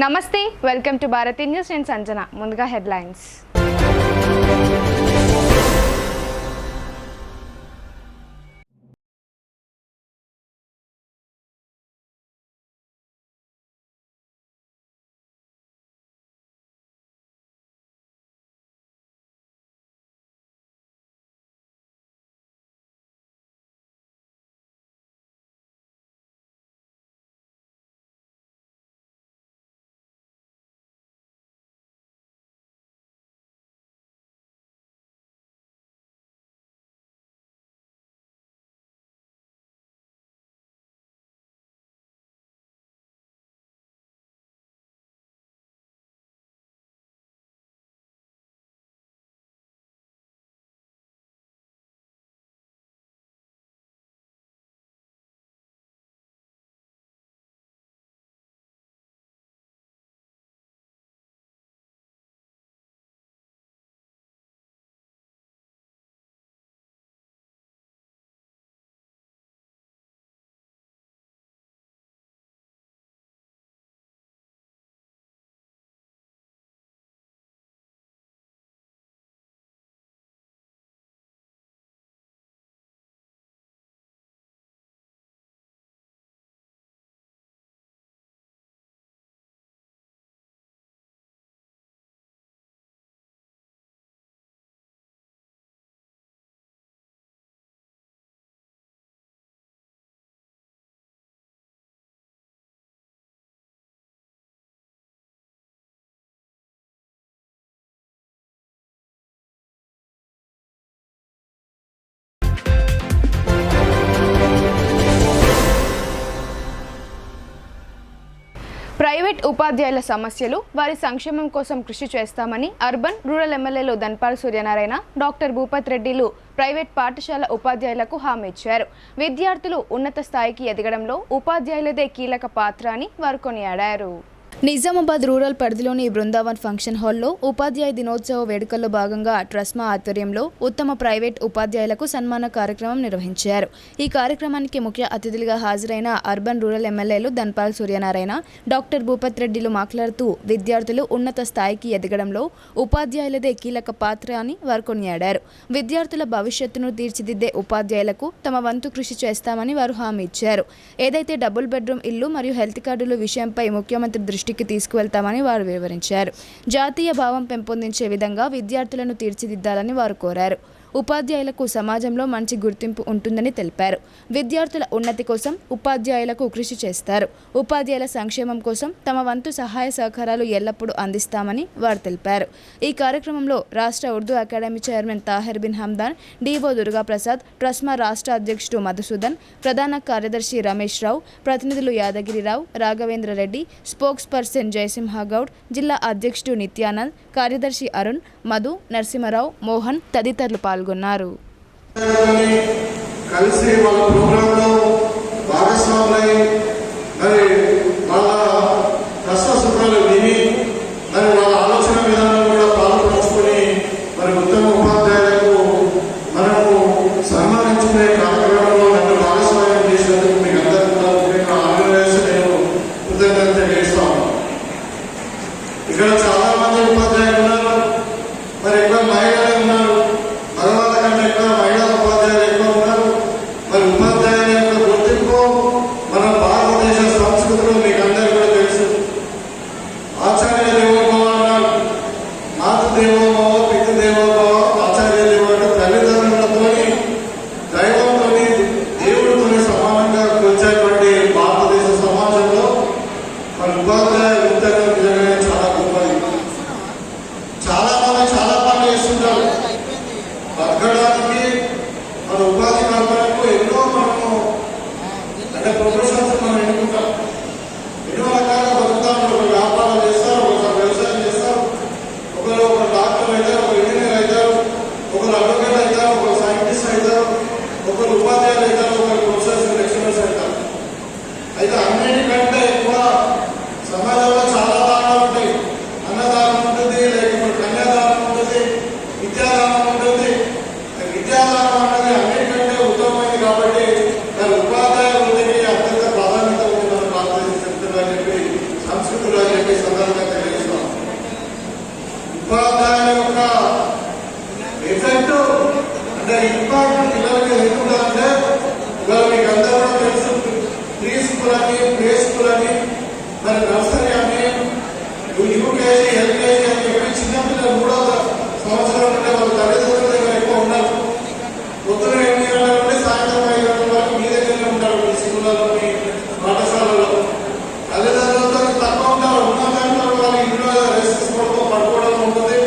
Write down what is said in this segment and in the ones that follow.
నమస్తే, welcome to Bharati news. నేను సంజన. ముందుగా హెడ్లైన్స్. ప్రైవేట్ ఉపాధ్యాయుల సమస్యలు, వారి సంక్షేమం కోసం కృషి చేస్తామని అర్బన్ రూరల్ ఎమ్మెల్యేలు ధన్పాల్ సూర్యనారాయణ, డాక్టర్ భూపత్ రెడ్డిలు ప్రైవేట్ పాఠశాల ఉపాధ్యాయులకు హామీ ఇచ్చారు. విద్యార్థులు ఉన్నత స్థాయికి ఎదగడంలో ఉపాధ్యాయులదే కీలక పాత్ర అని వారు కొనియాడారు. నిజామాబాద్ రూరల్ పరిధిలోని బృందావన్ ఫంక్షన్ హాల్లో ఉపాధ్యాయ దినోత్సవ వేడుకల్లో భాగంగా ట్రస్మా ఆధ్వర్యంలో ఉత్తమ ప్రైవేట్ ఉపాధ్యాయులకు సన్మాన కార్యక్రమం నిర్వహించారు. ఈ కార్యక్రమానికి ముఖ్య అతిథులుగా హాజరైన అర్బన్ రూరల్ ఎమ్మెల్యేలు ధన్పాల్ సూర్యనారాయణ, డాక్టర్ భూపత్ రెడ్డిలు మాట్లాడుతూ విద్యార్థులు ఉన్నత స్థాయికి ఎదగడంలో ఉపాధ్యాయులదే కీలక పాత్ర అని వారు కొనియాడారు. విద్యార్థుల భవిష్యత్తును తీర్చిదిద్దే ఉపాధ్యాయులకు తమ వంతు కృషి చేస్తామని వారు హామీ ఇచ్చారు. ఏదైతే డబుల్ బెడ్రూమ్ ఇల్లు మరియు హెల్త్ కార్డుల విషయంపై ముఖ్యమంత్రి దృష్టికి తీసుకువెళ్తామని వారు వివరించారు. జాతీయ భావం పెంపొందించే విధంగా విద్యార్థులను తీర్చిదిద్దాలని వారు కోరారు. ఉపాధ్యాయులకు సమాజంలో మంచి గుర్తింపు ఉంటుందని తెలిపారు. విద్యార్థుల ఉన్నతి కోసం ఉపాధ్యాయులకు కృషి చేస్తారు. ఉపాధ్యాయుల సంక్షేమం కోసం తమ వంతు సహాయ సహకారాలు ఎల్లప్పుడూ అందిస్తామని వారు తెలిపారు. ఈ కార్యక్రమంలో రాష్ట్ర Urdu academy chairman Tahir Bin Hamdan, DO Durgaprasad, TRSMA రాష్ట్ర అధ్యక్షుడు మధుసూదన్, ప్రధాన కార్యదర్శి రమేష్ రావు, ప్రతినిధులు యాదగిరిరావు, రాఘవేంద్ర రెడ్డి, స్పోక్స్ పర్సన్ జయసింహగౌడ్, జిల్లా అధ్యక్షుడు నిత్యానంద్, కార్యదర్శి అరుణ్, మధు, నరసింహరావు, మోహన్ తదితరులు పాల్గొన్నారు. కలిసి వాళ్ళ ప్రోగ్రాంలో భాగస్వాములై మరి వాళ్ళ కష్ట సుఖాలు విని మరి వాళ్ళ ఆలోచన విధానం కూడా పాల్పంచుకొని మరి ఉత్తమ ఉపాధ్యాయులకు మనము సన్మానించుకునే కార్యక్రమంలో నన్ను భాగస్వామ్యం చేసినందుకు మీకు అందరికీ ఆర్గనైజేషన్ నేను కృతజ్ఞత తెలియజేస్తాను. ఇక్కడ చాలా మంది ఉపాధ్యాయులు ఉన్నారు, మరి ఎక్కువ మహిళలు ఉన్నారు, మగవాళ్ళ కంటే ఎక్కువ మహిళా ఉపాధ్యాయులు ఎక్కువ ఉన్నారు. మరి ఉపాధ్యాయుల యొక్క గుర్తింపు మన భారతదేశ సంస్కృతిలో మీకు అందరికీ కూడా తెలుసు. ఆచార్య దేవోభవ అన్నారు. మాతృదేవోభవ, పితృదేవోభవ, ఆచార్య దేవో అంటే తల్లిదండ్రులతో దైవంతో దేవుడితో సమానంగా కొలిచేటువంటి భారతదేశ సమాజంలో మన ఉపాధ్యాయ వృత్తి నిజంగానే చాలా గొప్పది. చాలా మంది చాలా పనులు చేస్తుంటారు. బతకడానికి మన ఉపాధి కల్పనకు ఎన్నో మనము అంటే ప్రొఫెషన్స్ మనం ఎన్నుకుంటాం. ఎన్నో రకాలుగా బతుకుతాం. ఒకరు వ్యాపారం చేస్తారు, ఒకరు వ్యవసాయం చేస్తారు, ఒకరు డాక్టర్ అవుతారు, ఒకరు ఇంజనీర్ అవుతారు, ఒకరు అడ్వకేట్ అవుతారు, ఒకరు సైంటిస్ట్ అవుతారు, ఒకరు ఉపాధ్యాయులు అవుతారు, ఒకరు ప్రొఫెసర్స్ లెక్చరర్స్ అవుతారు. అయితే అన్నిటికంటే ఎక్కువ సమాజంలో చాలా దానాలు ఉంటాయి. అన్నదానం ఉంటుంది, లేకపోతే కన్యాదానం ఉంటుంది, విద్యాదానం ఉంటుంది. విద్యాదానం అనేది అన్నిటికంటే ఉత్తమమైంది కాబట్టి మరి ఉపాధ్యాయ వృత్తికి అత్యంత ప్రాధాన్యత ఉంది మన భారతదేశ చరిత్రలో అని చెప్పి, సంస్కృతిలో అని చెప్పి ఉపాధ్యాయుల యొక్క ఎఫెక్ట్ అంటే ఇంపాక్ట్ పిల్లల మీద ఎందుకుంటుందంటే ఇవాళ మీకు అందరూ కూడా తెలుసు, ప్రీ స్కూల్ అని, ప్లే స్కూల్ అని, మరి నర్సరీ అని, యూకేజీ, ఎల్కేజీ అని చెప్పి చిన్నపిల్లలు 3వ సంవత్సరం అంటే వాళ్ళ తల్లిదండ్రుల దగ్గర ఎక్కువ ఉన్నారు. పొద్దున 8 గంటల నుండి సాయంత్రం 5 గంటల వరకు మీ దగ్గరనే ఉంటారు. మీ స్కూళ్ళలో, మీ పాఠశాలలో తల్లిదండ్రులతో తక్కువ ఉంటారు. ఉన్న దాంట్లో వాళ్ళు ఇంట్లో రెస్ట్ తీసుకోవడం, పడుకోవడం ఉంటుంది.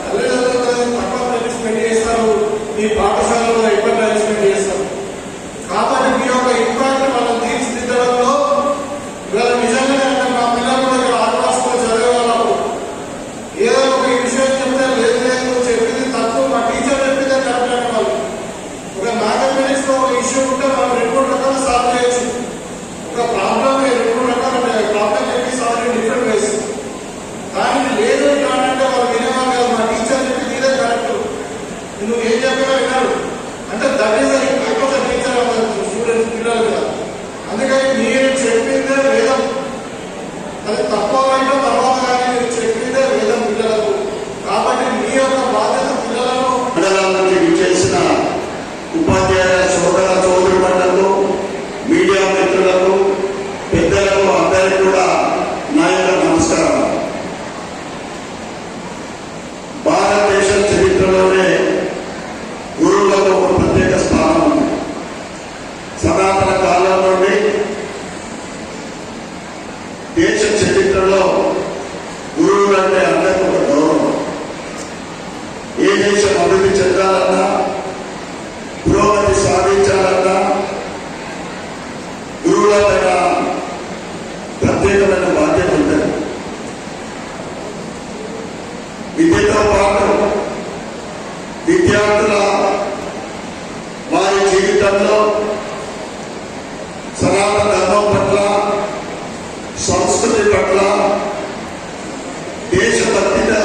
తల్లిదండ్రులతో తక్కువ టైం స్పెండ్ చేస్తారు, మీ పాఠశాలలో ఎక్కువ టైం స్పెండ్ చేస్తారు. కాబట్టి మీ యొక్క ఇంపాక్ట్ వాళ్ళని తీర్చిదిద్దడంలో ఇవాళ నిజంగానే అంటే మా పిల్లలు కూడా ఇక్కడ ఆదివాసులో చదివే వాళ్ళు ఏదో ఒక విషయం చెప్తే లేదు లేదు చెప్పింది తక్కువ, మా టీచర్ చెప్పిందే కరెక్ట్ అంటే వాళ్ళు ఒక మ్యాథమెటిక్స్ లో ఒక ఇష్యూ ఉంటే మనం 2 రకాలు సాల్వ్ చేయొచ్చు. ఒక ప్రాబ్లం 2 రకాలు ప్రాబ్లం చెప్పి సాల్వ్ డిఫరెంట్ వేస్. దానికి లేదు అంటే వాళ్ళు వినేవాళ్ళు కాదు, మా టీచర్ చెప్పింది ఇదే కరెక్ట్, నువ్వు ఏం చెప్పినా వినాడు అంటే దట్ ఈస్ ఎక్కువ టీచర్ స్టూడెంట్స్ పిల్లలు కాదు. అందుకని మీరు చెప్పిందే వేదం, అది తక్కువ అయిన తర్వాత కానీ మీరు చెప్పిందే వేదం పిల్లలకు. కాబట్టి మీ యొక్క బాధ్యత పిల్లలను మండలానికి విచ్చేసిన ఉపాధ్యాయ సోదర సోదరులకు, మీడియా మిత్రులకు, పెద్దలకు అందరికీ కూడా నా యొక్క నమస్కారం. భారతదేశ చరిత్రలోనే గురువులకు ఒక ప్రత్యేక స్థానం ఉంది. సనాతన కాలం నుండి దేశ చరిత్రలో గురువులంటే అందరికీ ఒక గౌరవం. ఏ దేశం అభివృద్ధి చెందాలన్నా, పురోగతి సాధించాలన్నా గురువుల పైన ప్రత్యేకమైన బాధ్యత ఉంటుంది. విద్యతో పాటు విద్యార్థుల వారి జీవితంలో సనాతన ధర్మం పట్ల, సంస్కృతి పట్ల, దేశభక్తితో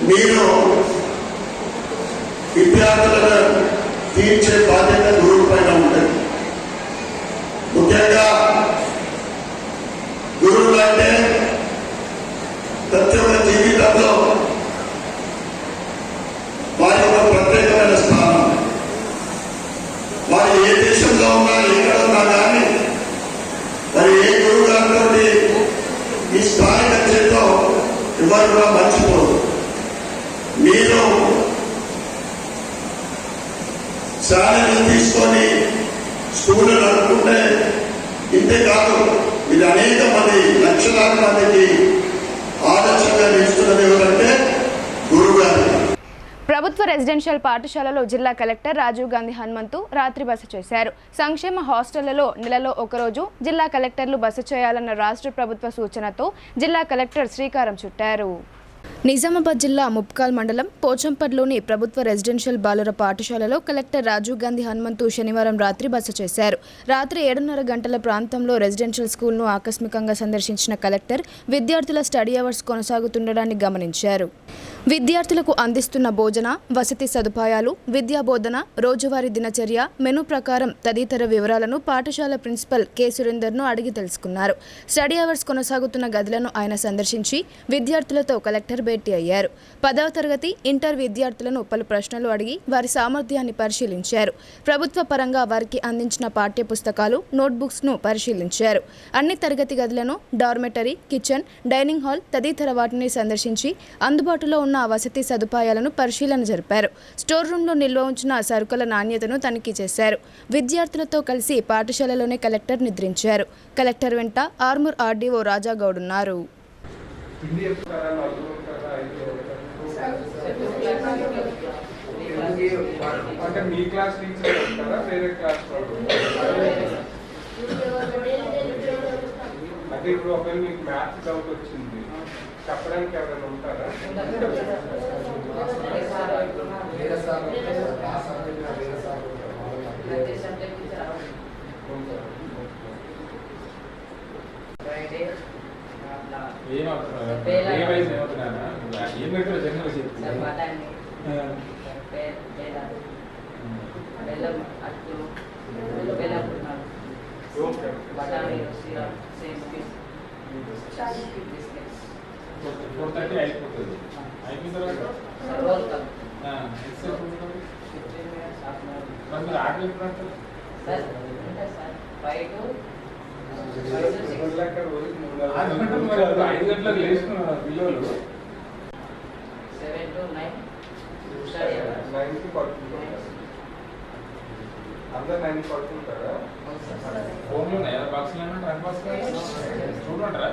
మీరు విద్యార్థులను తీర్చే బాధ్యత గురువు పైన ఉంటుంది. ముఖ్యంగా గురువులు అంటే ప్రతి ఒక్క జీవితంలో వారి యొక్క ప్రత్యేకమైన స్థానం. వారు ఏ దేశంలో ఉన్నా, ఎక్కడ ఉన్నా కానీ మరి ఏ గురువు గారితో ఈ స్థానిక చేతో ఎవరు కూడా మర్చిపోరు. మీరు శాలరీ తీసుకొని స్కూళ్ళు నడుపుకుంటే ఇంతే కాదు, ఇది అనేక మంది, లక్షలాది మందికి ఆదర్శంగా నిలుస్తున్నది ఎవరంటే గురువు గారు. ప్రభుత్వ రెసిడెన్షియల్ పాఠశాలలో జిల్లా కలెక్టర్ రాజీవ్ గాంధీ హనుమంతు రాత్రి బస చేశారు. సంక్షేమ హాస్టళ్లలో నెలలో ఒకరోజు జిల్లా కలెక్టర్లు బస చేయాలన్న రాష్ట్ర ప్రభుత్వ సూచనతో జిల్లా కలెక్టర్ శ్రీకారం చుట్టారు. నిజామాబాద్ జిల్లా ముప్కాల్ మండలం పోచంపట్లోని ప్రభుత్వ రెసిడెన్షియల్ బాలుర పాఠశాలలో కలెక్టర్ రాజీవ్ గాంధీ హనుమంతు శనివారం రాత్రి బస చేశారు. రాత్రి 7:30 గంటల ప్రాంతంలో రెసిడెన్షియల్ స్కూల్ను ఆకస్మికంగా సందర్శించిన కలెక్టర్ విద్యార్థుల స్టడీ అవర్స్ కొనసాగుతుండడాన్ని గమనించారు. విద్యార్థులకు అందిస్తున్న భోజన, వసతి సదుపాయాలు, విద్యా బోధన, రోజువారీ దినచర్య, మెనూ ప్రకారం తదితర వివరాలను పాఠశాల ప్రిన్సిపల్ కె సురేందర్ను అడిగి తెలుసుకున్నారు. స్టడీ అవర్స్ కొనసాగుతున్న గదులను ఆయన సందర్శించి విద్యార్థులతో కలెక్టర్ భేటీ అయ్యారు. 10వ తరగతి, ఇంటర్ విద్యార్థులను పలు ప్రశ్నలు అడిగి వారి సామర్థ్యాన్ని పరిశీలించారు. ప్రభుత్వ పరంగా వారికి అందించిన పాఠ్య పుస్తకాలు, నోట్బుక్స్ను పరిశీలించారు. అన్ని తరగతి గదులను, డార్మెటరీ, కిచెన్, డైనింగ్ హాల్ తదితర వాటిని సందర్శించి అందుబాటులో ఉన్న వసతి సదుపాయాలను పరిశీలన జరిపారు. స్టోర్ రూమ్లో నిల్వ ఉంచిన సరుకుల నాణ్యతను తనిఖీ చేశారు. విద్యార్థులతో కలిసి పాఠశాలలోనే కలెక్టర్ నిద్రించారు. కలెక్టర్ వెంట ఆర్మూర్ ఆర్డీఓ రాజాగౌడ్ ఉన్నారు. అంటే మీ క్లాస్ టీచర్ ఉంటారా, వేరే క్లాస్ వాళ్ళు? అంటే ఇప్పుడు ఒకవేళ మీకు మ్యాథ్స్ డౌట్ వచ్చింది చెప్పడానికి ఎవరైనా ఉంటారా? 4:30 అయిపోతుంది. అయిపోయిన తర్వాత మీరు ఆటలు ఎప్పుడు ఆడతారు? 5 గంటలకు లేచిన పిల్లలు 7 to 9 9కి పడుతుంటారు. అందరు 9కి పడుతుంటారా? ఫోన్లో ఉన్నాయా? బాక్స్లో రన్ బాక్స్ చూడంటారా?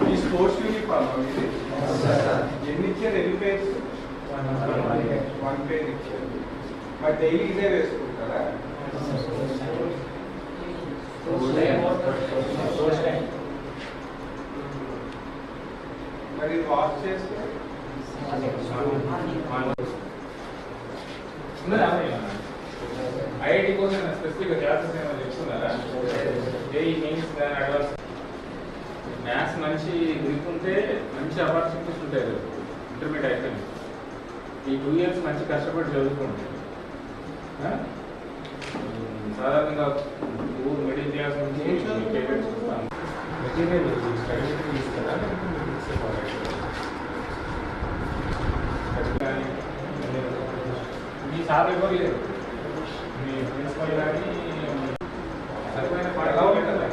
ఈ స్పోర్ట్స్ యూనిఫామ్ ఇది ఎన్ని ఇచ్చారు? ఎన్ని పేర్స్? 1 పేర్ ఇచ్చారు. మరి డైలీ ఇదే వేసుకుంటారా? మరి ఇది వాష్ చేస్తే ఐఐటి కోసం స్పెసిఫిక్గా క్లాసెస్ ఏమైనా చెప్తున్నారా? జేఈ మెయిన్స్ కానీ అడ్వాన్స్ మ్యాథ్స్ మంచి గ్రిప్ ఉంటే మంచి ఆపర్చునిటీస్ ఉంటాయి కదా ఇంటర్మీడియట్ అయిపోయింది. ఈ 2 years మంచి కష్టపడి చదువుకుంటాయి. సాధారణంగా మిడిల్ క్లాస్ నుంచి పేరెంట్స్ చూస్తాను. మెటీరియల్ స్టడీ ఇస్తారా? మీ సార్ ఎవరు లేరు, మీ ప్రిన్సిపల్ కానీ సరిపోయిన ఎలా ఉంటుంది?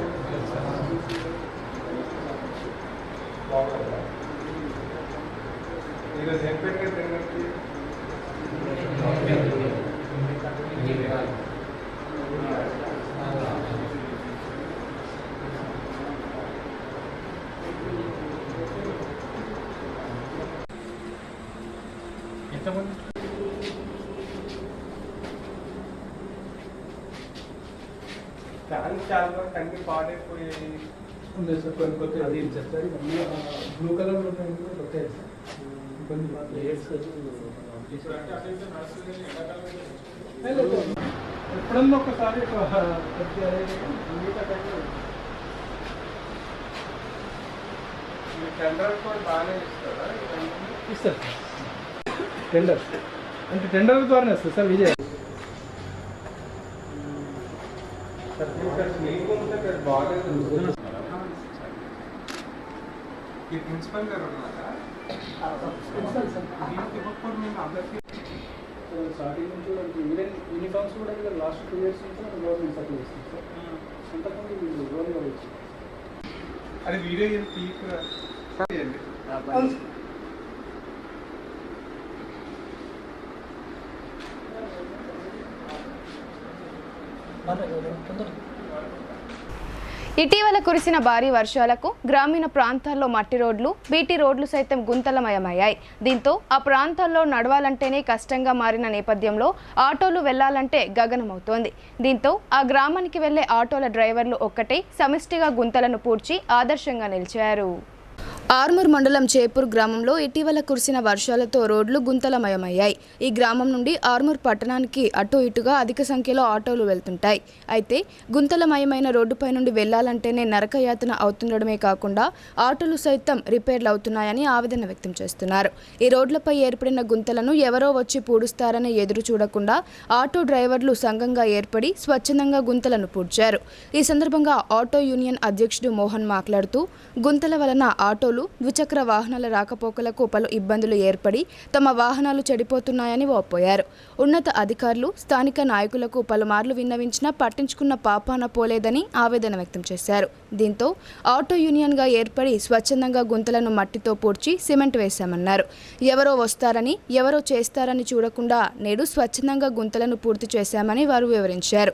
ఈరోజు ఏం పెట్టారు తినడానికి? ఎంతమంది? దానికి చాలా వరకు అన్ని పాడైపోయాయి. ఉంది సార్, కొన్ని కొత్త అది చెప్తారు బ్లూ కలర్ కొత్తాయి సార్. కొన్ని ఎప్పుడన్నా ఒకసారి టెండర్ కూడా బాగానే ఇస్తారా? ఇస్తారు సార్. టెండర్ అంటే టెండర్ ద్వారానే వస్తుంది సార్. విజయ్ సర్టిఫికెట్స్ మీకు ఉంటే బాగాలేదు. ఈ ప్రిన్సిపల్ గారు ఉన్నారా? దీనికి ఇవ్వకపోతే మేము అందరికీ స్టార్టింగ్ నుంచి ఈవెన్ యూనిఫామ్స్ కూడా లాస్ట్ 2 years నుంచి మనం గవర్నమెంట్ సప్లై చేస్తాం సార్. అంతకుముందు వీళ్ళు గవర్నమెంట్ వచ్చింది. అది వీడియో ఏం తీయకురా. ఇటీవల కురిసిన భారీ వర్షాలకు గ్రామీణ ప్రాంతాల్లో మట్టి రోడ్లు, బీటీ రోడ్లు సైతం గుంతలమయమయ్యాయి. దీంతో ఆ ప్రాంతాల్లో నడవాలంటేనే కష్టంగా మారిన నేపథ్యంలో ఆటోలు వెళ్లాలంటే గగనమవుతోంది. దీంతో ఆ గ్రామానికి వెళ్లే ఆటోల డ్రైవర్లు ఒక్కటే సమిష్టిగా గుంతలను పూడ్చి ఆదర్శంగా నిలిచారు. ఆర్మూర్ మండలం చేపూర్ గ్రామంలో ఇటీవల కురిసిన వర్షాలతో రోడ్లు గుంతలమయమయ్యాయి. ఈ గ్రామం నుండి ఆర్మూర్ పట్టణానికి అటు ఇటుగా అధిక సంఖ్యలో ఆటోలు వెళ్తుంటాయి. అయితే గుంతలమయమైన రోడ్డుపై నుండి వెళ్లాలంటేనే నరకయాతన అవుతుండడమే కాకుండా ఆటోలు సైతం రిపేర్లు అవుతున్నాయని ఆవేదన వ్యక్తం చేస్తున్నారు. ఈ రోడ్లపై ఏర్పడిన గుంతలను ఎవరో వచ్చి పూడుస్తారని ఎదురు చూడకుండా ఆటో డ్రైవర్లు సంఘంగా ఏర్పడి స్వచ్ఛందంగా గుంతలను పూడ్చారు. ఈ సందర్భంగా ఆటో యూనియన్ అధ్యక్షుడు మోహన్ మాట్లాడుతూ గుంతల వలన ఆటోలు, ద్విచక్ర వాహనాల రాకపోకలకు పలు ఇబ్బందులు ఏర్పడి తమ వాహనాలు చెడిపోతున్నాయని వాపోయారు. ఉన్నత అధికారులు, స్థానిక నాయకులకు పలుమార్లు విన్నవించినా పట్టించుకున్న పాపాన పోలేదని ఆవేదన వ్యక్తం చేశారు. దీంతో ఆటో యూనియన్గా ఏర్పడి స్వచ్ఛందంగా గుంతలను మట్టితో పూడ్చి సిమెంట్ వేశామన్నారు. ఎవరో వస్తారని, ఎవరో చేస్తారని చూడకుండా నేడు స్వచ్ఛందంగా గుంతలను పూర్తి చేశామని వారు వివరించారు.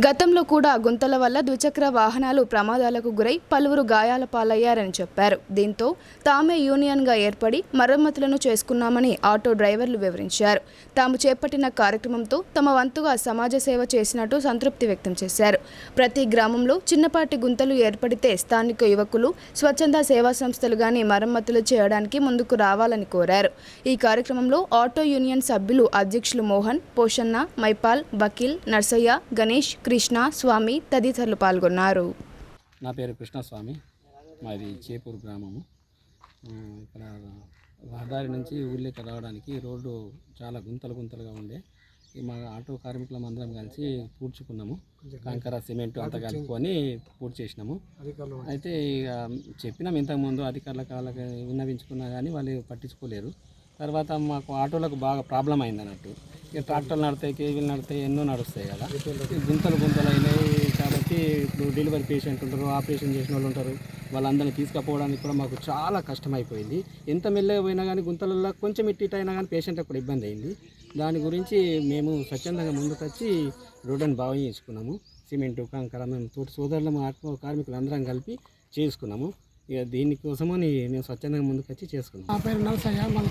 గతంలో కూడా గుంతల వల్ల ద్విచక్ర వాహనాలు ప్రమాదాలకు గురై పలువురు గాయాల పాలయ్యారని చెప్పారు. దీంతో తామే యూనియన్గా ఏర్పడి మరమ్మతులను చేసుకున్నామని ఆటో డ్రైవర్లు వివరించారు. తాము చేపట్టిన కార్యక్రమంతో తమ వంతుగా సమాజ సేవ చేసినట్టు సంతృప్తి వ్యక్తం చేశారు. ప్రతి గ్రామంలో చిన్నపాటి గుంతలు ఏర్పడితే స్థానిక యువకులు, స్వచ్ఛంద సేవా సంస్థలు గాని మరమ్మతులు చేయడానికి ముందుకు రావాలని కోరారు. ఈ కార్యక్రమంలో ఆటో యూనియన్ సభ్యులు అధ్యక్షులు మోహన్, పోషన్న, మైపాల్, బకీల్, నర్సయ్య, గణేష్, కృష్ణ, స్వామి తదితరులు పాల్గొన్నారు. నా పేరు కృష్ణస్వామి, మాది చేపూర్ గ్రామము. ఇక్కడ రహదారి నుంచి ఊళ్ళోకి రావడానికి రోడ్డు చాలా గుంతలుగా ఉండే మా ఆటో కార్మికులం అందరం కలిసి పూడ్చుకున్నాము. కంకర సిమెంట్ అంతా కలుపుకొని పూర్తి చేసినాము. అయితే ఇక చెప్పినాం ఇంతకుముందు అధికారులకు వాళ్ళకి విన్నవించుకున్నా కానీ వాళ్ళు పట్టించుకోలేరు. తర్వాత మాకు ఆటోలకు బాగా ప్రాబ్లం అయింది అన్నట్టు. ఇక ట్రాక్టర్లు నడుస్తాయి, కేవీలు నడుస్తాయి, ఎన్నో నడుస్తాయి కదా. గుంతలు అయినాయి కాబట్టి ఇప్పుడు డెలివరీ పేషెంట్ ఉంటారు, ఆపరేషన్ చేసిన వాళ్ళు ఉంటారు, వాళ్ళందరినీ తీసుకుపోవడానికి కూడా మాకు చాలా కష్టమైపోయింది. ఎంత మెల్లగా పోయినా కానీ గుంతలలో కొంచెం ఇటు అయినా కానీ పేషెంట్లకు కూడా ఇబ్బంది అయింది. దాని గురించి మేము స్వచ్ఛందంగా ముందుకు వచ్చి రోడ్డుని బాగా చేసుకున్నాము. సిమెంటు కంకర మేము తోటి సోదరులు ఆటో కార్మికులు అందరం కలిపి చేసుకున్నాము. ఇక దీనికోసమని మేము స్వచ్ఛందంగా ముందుకు వచ్చి చేసుకున్నాం. నా పేరు నరసయ్య, మన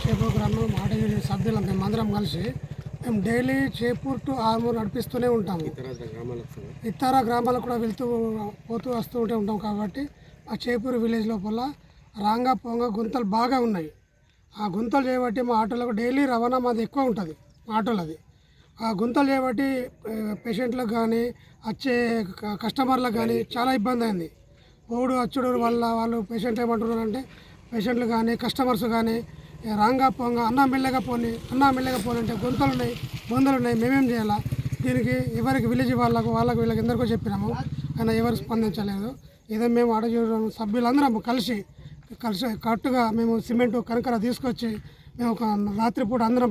చేపూరు గ్రామం ఆటగిరి సభ్యులం మేము అందరం కలిసి మేము డైలీ చేపూర్ టు ఆర్మూర్ నడిపిస్తూనే ఉంటాము. ఇతర గ్రామాలకు కూడా వెళ్తూ పోతూ వస్తూ ఉంటాం కాబట్టి ఆ చేపూరు విలేజ్ లోపల రాంగా పొంగ గుంతలు బాగా ఉన్నాయి. ఆ గుంతలు చేయబట్టి మా ఆటోలకు డైలీ రవాణా మాది ఎక్కువ ఉంటుంది. ఆటోలది ఆ గుంతలు చేయబట్టి పేషెంట్లకు కానీ వచ్చే కస్టమర్లకు కానీ చాలా ఇబ్బంది అయింది. పోడు అచ్చుడు వల్ల వాళ్ళు పేషెంట్లు ఏమంటున్నారంటే పేషెంట్లు కానీ కస్టమర్స్ కానీ రాంగా పొంగ అన్నా మెల్లగా పోని అంటే గుంతలు ఉన్నాయి, బొందలు ఉన్నాయి, మేమేం చేయాలా? దీనికి ఎవరికి విలేజ్ వాళ్ళకి వీళ్ళకి ఎందరికో చెప్పినాము, కానీ ఎవరు స్పందించలేదు. ఏదో మేము అడగ సభ్యులందరం కలిసి కరెక్ట్గా మేము సిమెంటు కంకర తీసుకొచ్చి మేము ఒక రాత్రిపూట అందరం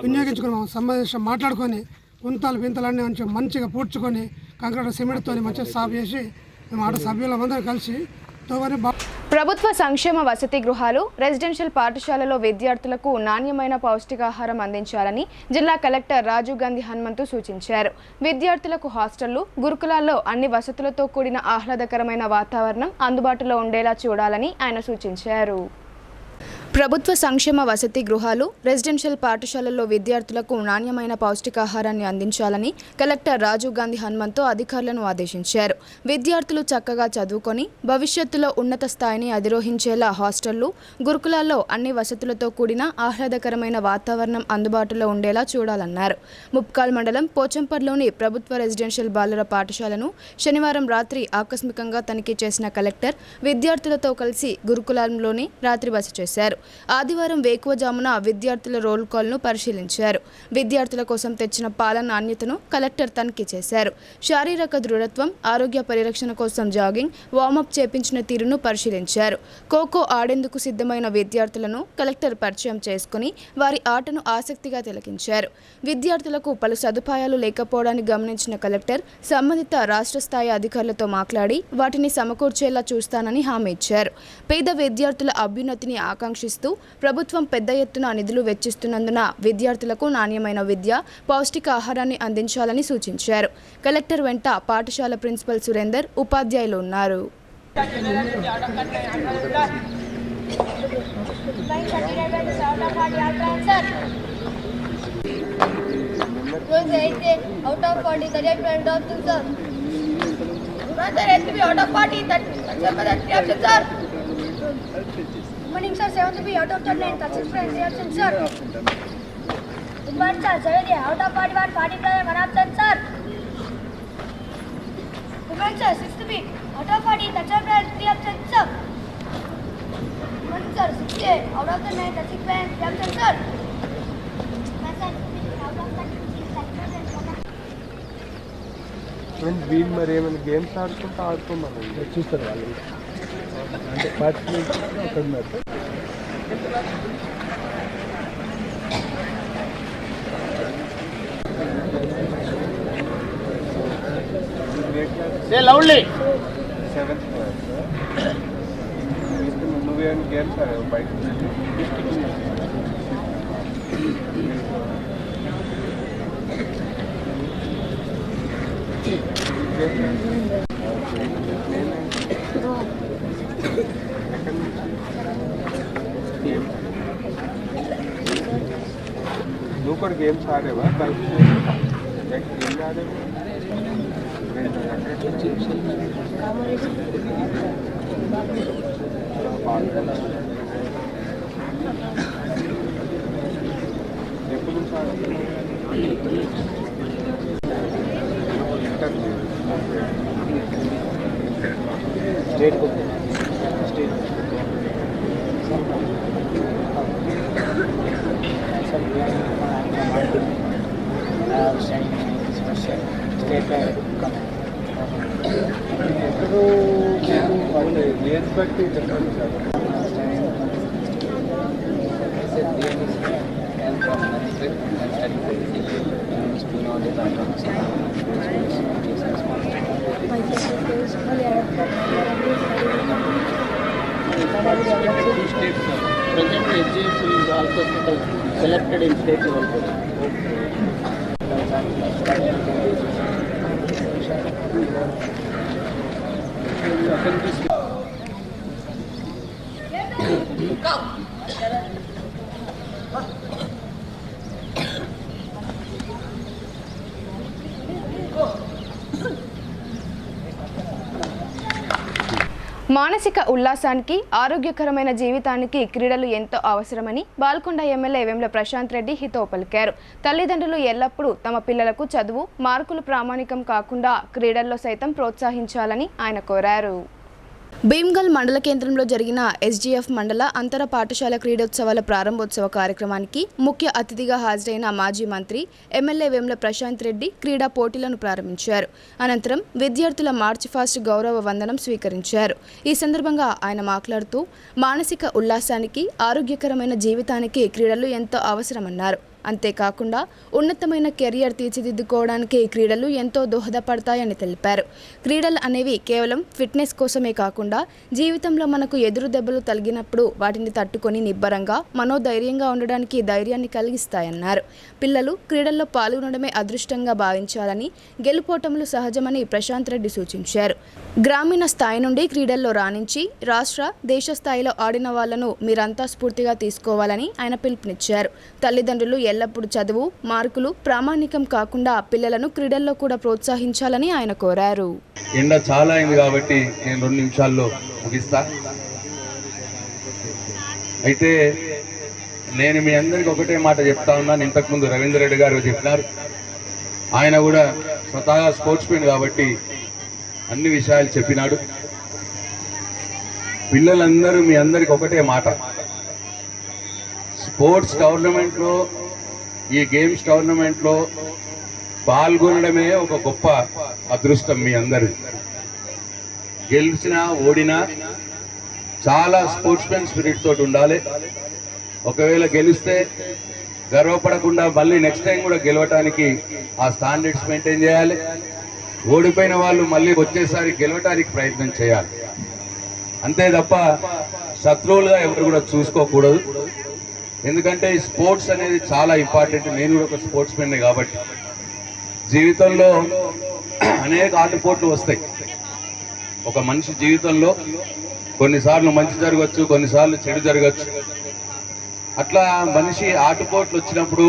వినియోగించుకున్నాము. సమావేశం మాట్లాడుకొని గుంతలన్నీ మంచిగా పూడ్చుకొని కంకర సిమెంట్తో మంచిగా సాఫ్ చేసి మేము ఆట సభ్యులందరం కలిసి ప్రభుత్వ సంక్షేమ వసతి గృహాలు, రెసిడెన్షియల్ పాఠశాలలో విద్యార్థులకు నాణ్యమైన పౌష్టికాహారం అందించాలని జిల్లా కలెక్టర్ రాజీవ్ గాంధీ హనుమంతు సూచించారు. విద్యార్థులకు హాస్టళ్లు, గురుకులాల్లో అన్ని వసతులతో కూడిన ఆహ్లాదకరమైన వాతావరణం అందుబాటులో ఉండేలా చూడాలని ఆయన సూచించారు. ప్రభుత్వ సంక్షేమ వసతి గృహాలు, రెసిడెన్షియల్ పాఠశాలల్లో విద్యార్థులకు నాణ్యమైన పౌష్టికాహారాన్ని అందించాలని కలెక్టర్ రాజీవ్ గాంధీ హనుమంతు అధికారులను ఆదేశించారు. విద్యార్థులు చక్కగా చదువుకొని భవిష్యత్తులో ఉన్నత స్థాయిని అధిరోహించేలా హాస్టళ్లు, గురుకులాల్లో అన్ని వసతులతో కూడిన ఆహ్లాదకరమైన వాతావరణం అందుబాటులో ఉండేలా చూడాలన్నారు. ముప్కాల్ మండలం పోచంపర్లోని ప్రభుత్వ రెసిడెన్షియల్ బాలుర పాఠశాలను శనివారం రాత్రి ఆకస్మికంగా తనిఖీ చేసిన కలెక్టర్ విద్యార్థులతో కలిసి గురుకులంలోని రాత్రి బస చేశారు. ఆదివారం వేకువజామున విద్యార్థుల రోల్ కాల్ను పరిశీలించారు. విద్యార్థుల కోసం తెచ్చిన పాల నాణ్యతను కలెక్టర్ తనిఖీ చేశారు. శారీరక దృఢత్వం, ఆరోగ్య పరిరక్షణ కోసం జాగింగ్, వార్మప్ చేపించిన తీరును పరిశీలించారు. ఖోఖో ఆడేందుకు సిద్ధమైన విద్యార్థులను కలెక్టర్ పరిచయం చేసుకుని వారి ఆటను ఆసక్తిగా తిలకించారు. విద్యార్థులకు పలు సదుపాయాలు లేకపోవడాన్ని గమనించిన కలెక్టర్ సంబంధిత రాష్ట్ర స్థాయి అధికారులతో మాట్లాడి వాటిని సమకూర్చేలా చూస్తానని హామీ ఇచ్చారు. పేద విద్యార్థుల అభ్యున్నతిని ఆకాంక్షిస్తూ ప్రభుత్వం పెద్ద ఎత్తున నిధులు వెచ్చిస్తున్నందున విద్యార్థులకు నాణ్యమైన విద్య, పౌష్టిక ఆహారాన్ని అందించాలని సూచించారు. కలెక్టర్ వెంట పాఠశాల ప్రిన్సిపల్ సురేందర్, ఉపాధ్యాయులు ఉన్నారు. Morning sir, 7th B out of 39, 36 friends, reaction sir. Good morning sir, 7th out of 41, 40 player, 1 absent sir. Good morning sir, 6th B out of 40, 37 players, 3 absent sir. Good morning sir, 6th A out of the 9, 36 players, 3 absent sir. వీళ్ళు మరి ఏమైనా games ఆడుకోమని చూస్తారు వాళ్ళు అంటే participate అక్కడ ఉన్నారు. Seventh class నువ్వేమైనా games ఆడావు బయట నువ్వు కూడా గేమ్స్ ఆడేవా బయట ఏం ఆడేవా ఎప్పుడు నుంచి స్టేట్ స్టేట్ ఎక్కడో అంటే ఏజ్ బట్టి చెప్పండి sir. Presently, SGF is also selected in state level. మానసిక ఉల్లాసానికి ఆరోగ్యకరమైన జీవితానికి క్రీడలు ఎంతో అవసరమని బాల్కొండ ఎమ్మెల్యే వేముల ప్రశాంత్ రెడ్డి హితవు పలికారు. తల్లిదండ్రులు ఎల్లప్పుడూ తమ పిల్లలకు చదువు, మార్కులు ప్రామాణికం కాకుండా క్రీడల్లో సైతం ప్రోత్సహించాలని ఆయన కోరారు. భీమ్గల్ మండల కేంద్రంలో జరిగిన SGF మండల అంతర పాఠశాల క్రీడోత్సవాల ప్రారంభోత్సవ కార్యక్రమానికి ముఖ్య అతిథిగా హాజరైన మాజీ మంత్రి ఎమ్మెల్యే వేముల ప్రశాంత్ రెడ్డి క్రీడా పోటీలను ప్రారంభించారు. అనంతరం విద్యార్థుల మార్చ్ ఫాస్ట్ గౌరవ వందనం స్వీకరించారు. ఈ సందర్భంగా ఆయన మాట్లాడుతూ మానసిక ఉల్లాసానికి, ఆరోగ్యకరమైన జీవితానికి క్రీడలు ఎంతో అవసరమన్నారు. అంతేకాకుండా ఉన్నతమైన కెరియర్ తీర్చిదిద్దుకోవడానికి క్రీడలు ఎంతో దోహదపడతాయని తెలిపారు. క్రీడలు అనేవి కేవలం ఫిట్నెస్ కోసమే కాకుండా జీవితంలో మనకు ఎదురు దెబ్బలు తగిలినప్పుడు వాటిని తట్టుకొని నిబ్బరంగా, మనోధైర్యంగా ఉండడానికి ధైర్యాన్ని కలిగిస్తాయన్నారు. పిల్లలు క్రీడల్లో పాల్గొనడమే అదృష్టంగా భావించాలని, గెలుపోటములు సహజమని ప్రశాంత్ రెడ్డి సూచించారు. గ్రామీణ స్థాయి నుండి క్రీడల్లో రాణించి రాష్ట్ర, దేశ స్థాయిలో ఆడిన వాళ్లను మీరంతా స్ఫూర్తిగా తీసుకోవాలని ఆయన పిలుపునిచ్చారు. తల్లిదండ్రులు ఎల్లప్పుడూ చదువు, మార్కులు ప్రామాణికం కాకుండా పిల్లలను క్రీడల్లో కూడా ప్రోత్సహించాలని ఆయన కోరారు. ఎండ చాలా అయింది కాబట్టి నేను 2 నిమిషాల్లో ముగిస్తా. అయితే నేను మీ అందరికి ఒకటే మాట చెప్తా ఉన్నాను. ఇంతకుముందు రవీంద్ర రెడ్డి గారు చెప్పినారు. ఆయన కూడా స్వతహాగా స్పోర్ట్స్ మెన్ కాబట్టి అన్ని విషయాలు చెప్పినాడు. పిల్లలందరూ మీ అందరికి ఒకటే మాట, స్పోర్ట్స్ టోర్నమెంట్లో, ఈ గేమ్స్ టోర్నమెంట్లో పాల్గొనడమే ఒక గొప్ప అదృష్టం. మీ అందరి గెలిచినా ఓడినా చాలా స్పోర్ట్స్ మెన్ స్పిరిట్ తోటి ఉండాలి. ఒకవేళ గెలిస్తే గర్వపడకుండా మళ్ళీ నెక్స్ట్ టైం కూడా గెలవటానికి ఆ స్టాండర్డ్స్ మెయింటైన్ చేయాలి. ఓడిపోయిన వాళ్ళు మళ్ళీ వచ్చేసారి గెలవటానికి ప్రయత్నం చేయాలి. అంతే తప్ప శత్రువులుగా ఎవరు కూడా చూసుకోకూడదు. ఎందుకంటే ఈ స్పోర్ట్స్ అనేది చాలా ఇంపార్టెంట్. నేను కూడా ఒక స్పోర్ట్స్ మెన్ కాబట్టి జీవితంలో అనేక ఆటుపోట్లు వస్తాయి. ఒక మనిషి జీవితంలో కొన్నిసార్లు మంచి జరగచ్చు, కొన్నిసార్లు చెడు జరగచ్చు. అట్లా మనిషి ఆటుపోట్లు వచ్చినప్పుడు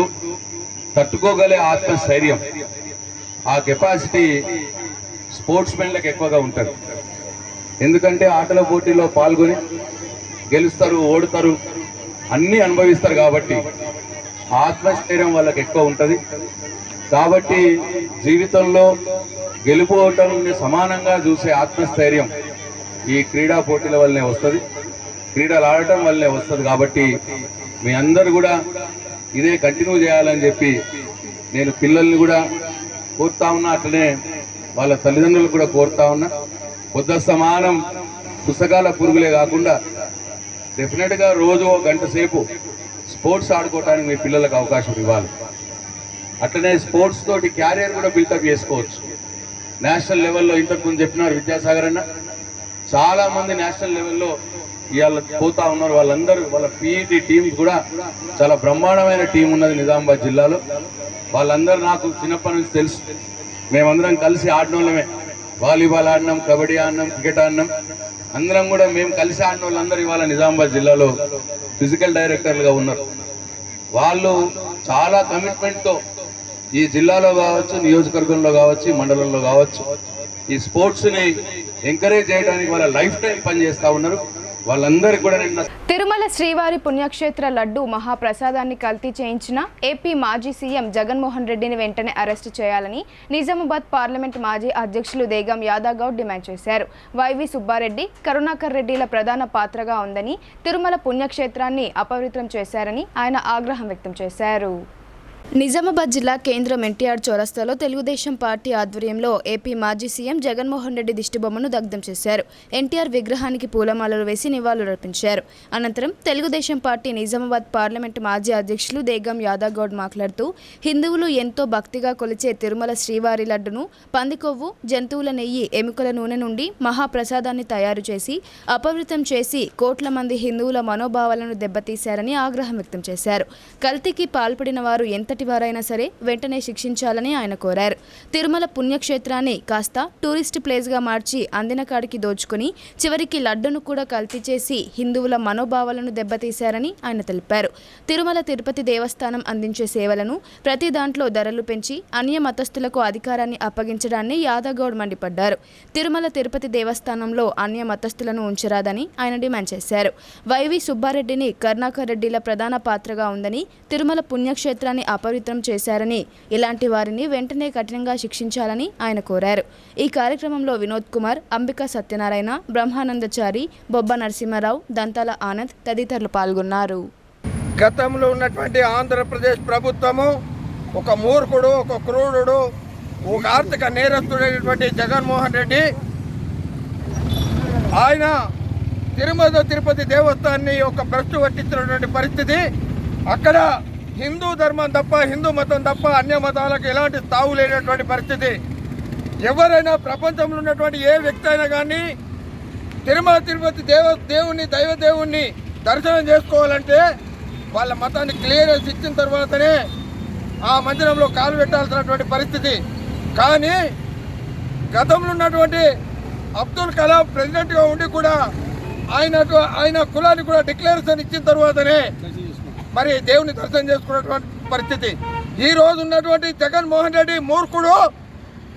తట్టుకోగలే ఆత్మస్థైర్యం, ఆ కెపాసిటీ స్పోర్ట్స్ మెన్లకు ఎక్కువగా ఉంటుంది. ఎందుకంటే ఆటల పోటీలో పాల్గొని గెలుస్తారు, ఓడుతారు, అన్నీ అనుభవిస్తారు కాబట్టి ఆత్మస్థైర్యం వాళ్ళకి ఎక్కువ ఉంటుంది. కాబట్టి జీవితంలో గెలుపు ఓటమిని సమానంగా చూసే ఆత్మస్థైర్యం ఈ క్రీడా పోటీల వల్లనే వస్తుంది, క్రీడలు ఆడటం వల్లనే వస్తుంది. కాబట్టి మీ అందరూ కూడా ఇదే కంటిన్యూ చేయాలని చెప్పి నేను పిల్లల్ని కూడా కోరుతా ఉన్నా, అట్లనే వాళ్ళ తల్లిదండ్రులు కూడా కోరుతా ఉన్నా. పొద్దు సమానం పుస్తకాల పురుగులే కాకుండా డెఫినెట్గా రోజు 1 గంట సేపు స్పోర్ట్స్ ఆడుకోవడానికి మీ పిల్లలకు అవకాశం ఇవ్వాలి. అట్లనే స్పోర్ట్స్ తోటి క్యారియర్ కూడా బిల్డప్ చేసుకోవచ్చు. నేషనల్ లెవెల్లో ఇంతకుముందు చెప్పినారు విద్యాసాగర్ అన్న, చాలామంది నేషనల్ లెవెల్లో ఇవాళ పోతా ఉన్నారు. వాళ్ళందరూ వాళ్ళ పీఈటీ టీమ్స్ కూడా చాలా బ్రహ్మాండమైన టీం ఉన్నది నిజామాబాద్ జిల్లాలో. వాళ్ళందరూ నాకు చిన్నప్పటి నుంచి తెలుసు. మేమందరం కలిసి ఆడినోళ్ళమే. వాలీబాల్ ఆడినాం, కబడ్డీ ఆడినాం, క్రికెట్ ఆడినాం. అందరం కూడా మేము కలిసి ఆడిన వాళ్ళందరూ ఇవాళ నిజామాబాద్ జిల్లాలో ఫిజికల్ డైరెక్టర్లుగా ఉన్నారు. వాళ్ళు చాలా కమిట్మెంట్తో ఈ జిల్లాలో కావచ్చు, నియోజకవర్గంలో కావచ్చు, మండలంలో కావచ్చు ఈ స్పోర్ట్స్ని ఎంకరేజ్ చేయడానికి వాళ్ళ లైఫ్ టైం పనిచేస్తూ ఉన్నారు. వాళ్ళందరికీ కూడా నేను తిరుమల శ్రీవారి పుణ్యక్షేత్ర లడ్డు మహాప్రసాదాన్ని కల్తీ చేయించిన ఏపీ మాజీ సీఎం జగన్మోహన్ రెడ్డిని వెంటనే అరెస్టు చేయాలని నిజామాబాద్ పార్లమెంట్ మాజీ అధ్యక్షులు దేగం యాదగౌడ్ డిమాండ్ చేశారు. వైవి సుబ్బారెడ్డి, కరుణాకర్ రెడ్డిల ప్రధాన పాత్రగా ఉందని, తిరుమల పుణ్యక్షేత్రాన్ని అపవిత్రం చేశారని ఆయన ఆగ్రహం వ్యక్తం చేశారు. నిజామాబాద్ జిల్లా కేంద్రం ఎన్టీఆర్ చౌరస్తాలో తెలుగుదేశం పార్టీ ఆధ్వర్యంలో ఏపీ మాజీ సీఎం జగన్మోహన్ రెడ్డి దిష్టిబొమ్మను దగ్ధం చేశారు. ఎన్టీఆర్ విగ్రహానికి పూలమాలలు వేసి నివాళులర్పించారు. అనంతరం తెలుగుదేశం పార్టీ నిజామాబాద్ పార్లమెంటు మాజీ అధ్యక్షులు దేగం యాదగౌడ్ మాట్లాడుతూ, హిందువులు ఎంతో భక్తిగా కొలిచే తిరుమల శ్రీవారి లడ్డును పందికొవ్వు, జంతువుల నెయ్యి, ఎముకల నూనె నుండి మహాప్రసాదాన్ని తయారు చేసి అపవిత్రం చేసి కోట్ల మంది హిందువుల మనోభావాలను దెబ్బతీశారని ఆగ్రహం వ్యక్తం చేశారు. కల్తీకి పాల్పడిన వారు ఎంతటి వారైనా సరే వెంటనే శిక్షించాలని ఆయన కోరారు. తిరుమల పుణ్యక్షేత్రాన్ని కాస్త టూరిస్ట్ ప్లేస్గా మార్చి అందిన కాడికి దోచుకుని చివరికి లడ్డును కూడా కల్తీ చేసి హిందువుల మనోభావాలను దెబ్బతీశారని ఆయన తెలిపారు. తిరుమల తిరుపతి దేవస్థానం అందించే సేవలను ప్రతి దాంట్లో ధరలు పెంచి అన్య మతస్థులకు అధికారాన్ని అప్పగించడాన్ని యాదగౌడ్ మండిపడ్డారు. తిరుమల తిరుపతి దేవస్థానంలో అన్య మతస్థులను ఉంచరాదని ఆయన డిమాండ్ చేశారు. వైవి సుబ్బారెడ్డిని, కరుణాకర్ రెడ్డిల ప్రధాన పాత్రగా ఉందని, తిరుమల పుణ్యక్షేత్రాన్ని అపవిత్రం చేశారని, ఇలాంటి వారిని వెంటనే కఠినంగా శిక్షించాలని ఆయన కోరారు. ఈ కార్యక్రమంలో వినోద్ కుమార్, అంబికా సత్యనారాయణ, బ్రహ్మానందచారి, బొబ్బ నరసింహారావు, దంతాల ఆనంద్ తదితరులు పాల్గొన్నారు. గతంలో ఉన్నటువంటి ఆంధ్రప్రదేశ్ ప్రభుత్వము ఒక మూర్ఖుడు, ఒక క్రూరుడు, ఒక ఆర్థిక నేరస్తుడైనటువంటి జగన్మోహన్ రెడ్డి ఆయన తిరుమల తిరుపతి దేవస్థానాన్ని ఒక భ్రష్టు పట్టించినటువంటి పరిస్థితి. అక్కడ హిందూ ధర్మం తప్ప, హిందూ మతం తప్ప అన్య మతాలకు ఎలాంటి తావు లేనటువంటి పరిస్థితి. ఎవరైనా ప్రపంచంలో ఉన్నటువంటి ఏ వ్యక్తి అయినా కానీ తిరుమల తిరుపతి దేవుణ్ణి, దైవదేవుణ్ణి దర్శనం చేసుకోవాలంటే వాళ్ళ మతాన్ని క్లియరెన్స్ ఇచ్చిన తర్వాతనే ఆ మందిరంలో కాలు పెట్టాల్సినటువంటి పరిస్థితి. కానీ గతంలో ఉన్నటువంటి అబ్దుల్ కలాం ప్రెసిడెంట్గా ఉండి కూడా ఆయన కులాన్ని కూడా డిక్లరేషన్ ఇచ్చిన తర్వాతనే మరి దేవుని దర్శనం చేసుకున్నటువంటి పరిస్థితి. ఈ రోజు ఉన్నటువంటి జగన్మోహన్ రెడ్డి మూర్ఖుడు,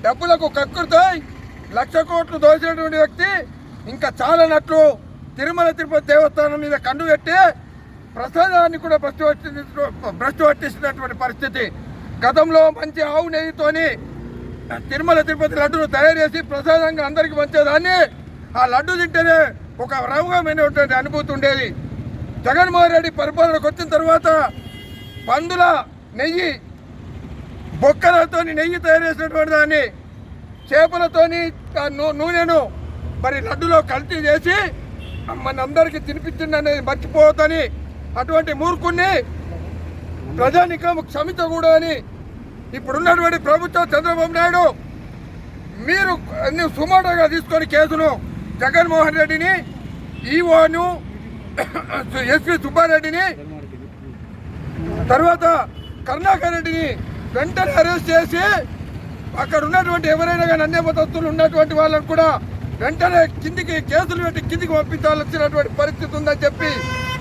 డబ్బులకు కక్కుతాయి 1,00,000 కోట్లు దోచినటువంటి వ్యక్తి ఇంకా చాలనట్లు తిరుమల తిరుపతి దేవస్థానం మీద కన్ను పెట్టి ప్రసాదాన్ని కూడా భ్రష్టు పట్టిస్తున్నటువంటి పరిస్థితి. గతంలో మంచి ఆవు నెయ్యితోని తిరుమల తిరుపతి లడ్డును తయారు చేసి ప్రసాదంగా అందరికీ పంచేదాన్ని ఆ లడ్డు తింటేనే ఒక రౌగమైనటువంటి అనుభూతి ఉండేది. జగన్మోహన్ రెడ్డి పరిపాలనకు వచ్చిన తర్వాత పందుల నెయ్యి, బొక్కలతో నెయ్యి తయారు చేసినటువంటి దాన్ని చేపలతోని నూనెను మరి లడ్డులో కల్తీ చేసి మనందరికీ తినిపించింది అనేది మర్చిపోవద్దని అటువంటి మూర్ఖుణ్ణి ప్రజానికం క్షమించకూడదని ఇప్పుడున్నటువంటి ప్రభుత్వం చంద్రబాబు నాయుడు మీరు సుమోటోగా తీసుకొని కేసును జగన్మోహన్ రెడ్డిని, ఈఓను, ఎస్పీ సుబ్బారెడ్డిని, తర్వాత కరుణాకర్ రెడ్డిని వెంటనే అరెస్ట్ చేసి అక్కడ ఉన్నటువంటి ఎవరైనా కానీ అన్య మతస్థులు ఉన్నటువంటి వాళ్ళకు కూడా వెంటనే కిందికి కేసులు పెట్టి కిందికి పంపించాల్సినటువంటి పరిస్థితి ఉందని చెప్పి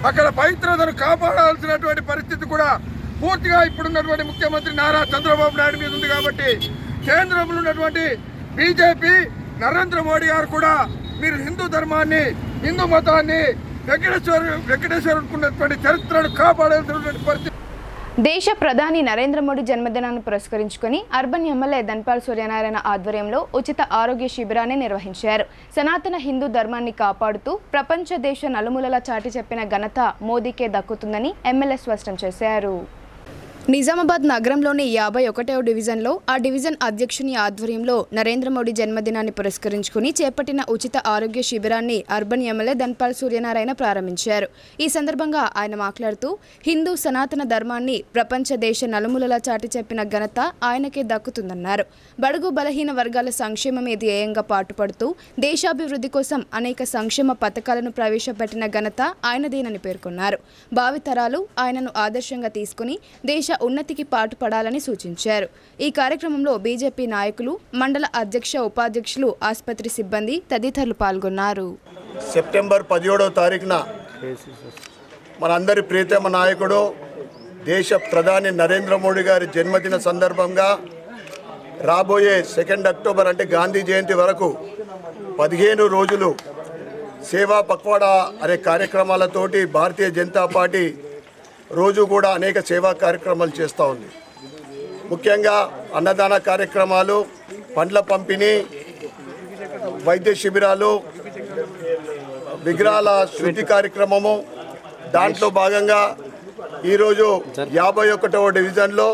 అక్కడ పవిత్రతను కాపాడాల్సినటువంటి పరిస్థితి కూడా పూర్తిగా ఇప్పుడున్నటువంటి ముఖ్యమంత్రి నారా చంద్రబాబు నాయుడు మీద ఉంది. కాబట్టి కేంద్రంలో ఉన్నటువంటి బీజేపీ, నరేంద్ర మోడీ గారు కూడా మీరు హిందూ ధర్మాన్ని, హిందూ మతాన్ని, వెంకటేశ్వరుకున్నటువంటి చరిత్రను కాపాడాల్సినటువంటి పరిస్థితి. దేశ ప్రధాని నరేంద్ర మోడీ జన్మదినాన్ని పురస్కరించుకుని అర్బన్ ఎమ్మెల్యే ధన్పాల్ సూర్యనారాయణ ఆధ్వర్యంలో ఉచిత ఆరోగ్య శిబిరాన్ని నిర్వహించారు. సనాతన హిందూ ధర్మాన్ని కాపాడుతూ ప్రపంచ దేశ నలుమూలలా చాటి చెప్పిన ఘనత మోదీకే దక్కుతుందని ఎమ్మెల్యే స్పష్టం చేశారు. నిజామాబాద్ నగరంలోని 51వ డివిజన్లో ఆ డివిజన్ అధ్యక్షుని ఆధ్వర్యంలో నరేంద్ర మోడీ జన్మదినాన్ని పురస్కరించుకుని చేపట్టిన ఉచిత ఆరోగ్య శిబిరాన్ని అర్బన్ ఎమ్మెల్యే ధన్పాల్ సూర్యనారాయణ ప్రారంభించారు. ఈ సందర్భంగా ఆయన మాట్లాడుతూ హిందూ సనాతన ధర్మాన్ని ప్రపంచ దేశ నలుమూలలా చాటి చెప్పిన ఘనత ఆయనకే దక్కుతుందన్నారు. బడుగు బలహీన వర్గాల సంక్షేమమే ధ్యేయంగా పాటుపడుతూ దేశాభివృద్ధి కోసం అనేక సంక్షేమ పథకాలను ప్రవేశపెట్టిన ఘనత ఆయనదేనని పేర్కొన్నారు. భావితరాలు ఆయనను ఆదర్శంగా తీసుకుని దేశ ఉన్నతికి పాటుపడాలని సూచించారు. ఈ కార్యక్రమంలో బీజేపీ నాయకులు, మండల అధ్యక్ష, ఉపాధ్యక్షులు, ఆసుపత్రి సిబ్బంది తదితరులు పాల్గొన్నారు. సెప్టెంబర్ 17వ తారీఖున మనందరి ప్రియతమ నాయకుడు దేశ ప్రధాని నరేంద్ర మోడీ గారి జన్మదిన సందర్భంగా రాబోయే 2 అక్టోబర్ అంటే గాంధీ జయంతి వరకు 15 రోజులు సేవా పక్వాడా అనే కార్యక్రమాలతోటి భారతీయ జనతా పార్టీ రోజు కూడా అనేక సేవా కార్యక్రమాలు చేస్తూ ఉంది. ముఖ్యంగా అన్నదాన కార్యక్రమాలు, పండ్ల పంపిణీ, వైద్య శిబిరాలు, విగ్రహాల శుద్ధి కార్యక్రమము. దాంట్లో భాగంగా ఈరోజు 51వ డివిజన్లో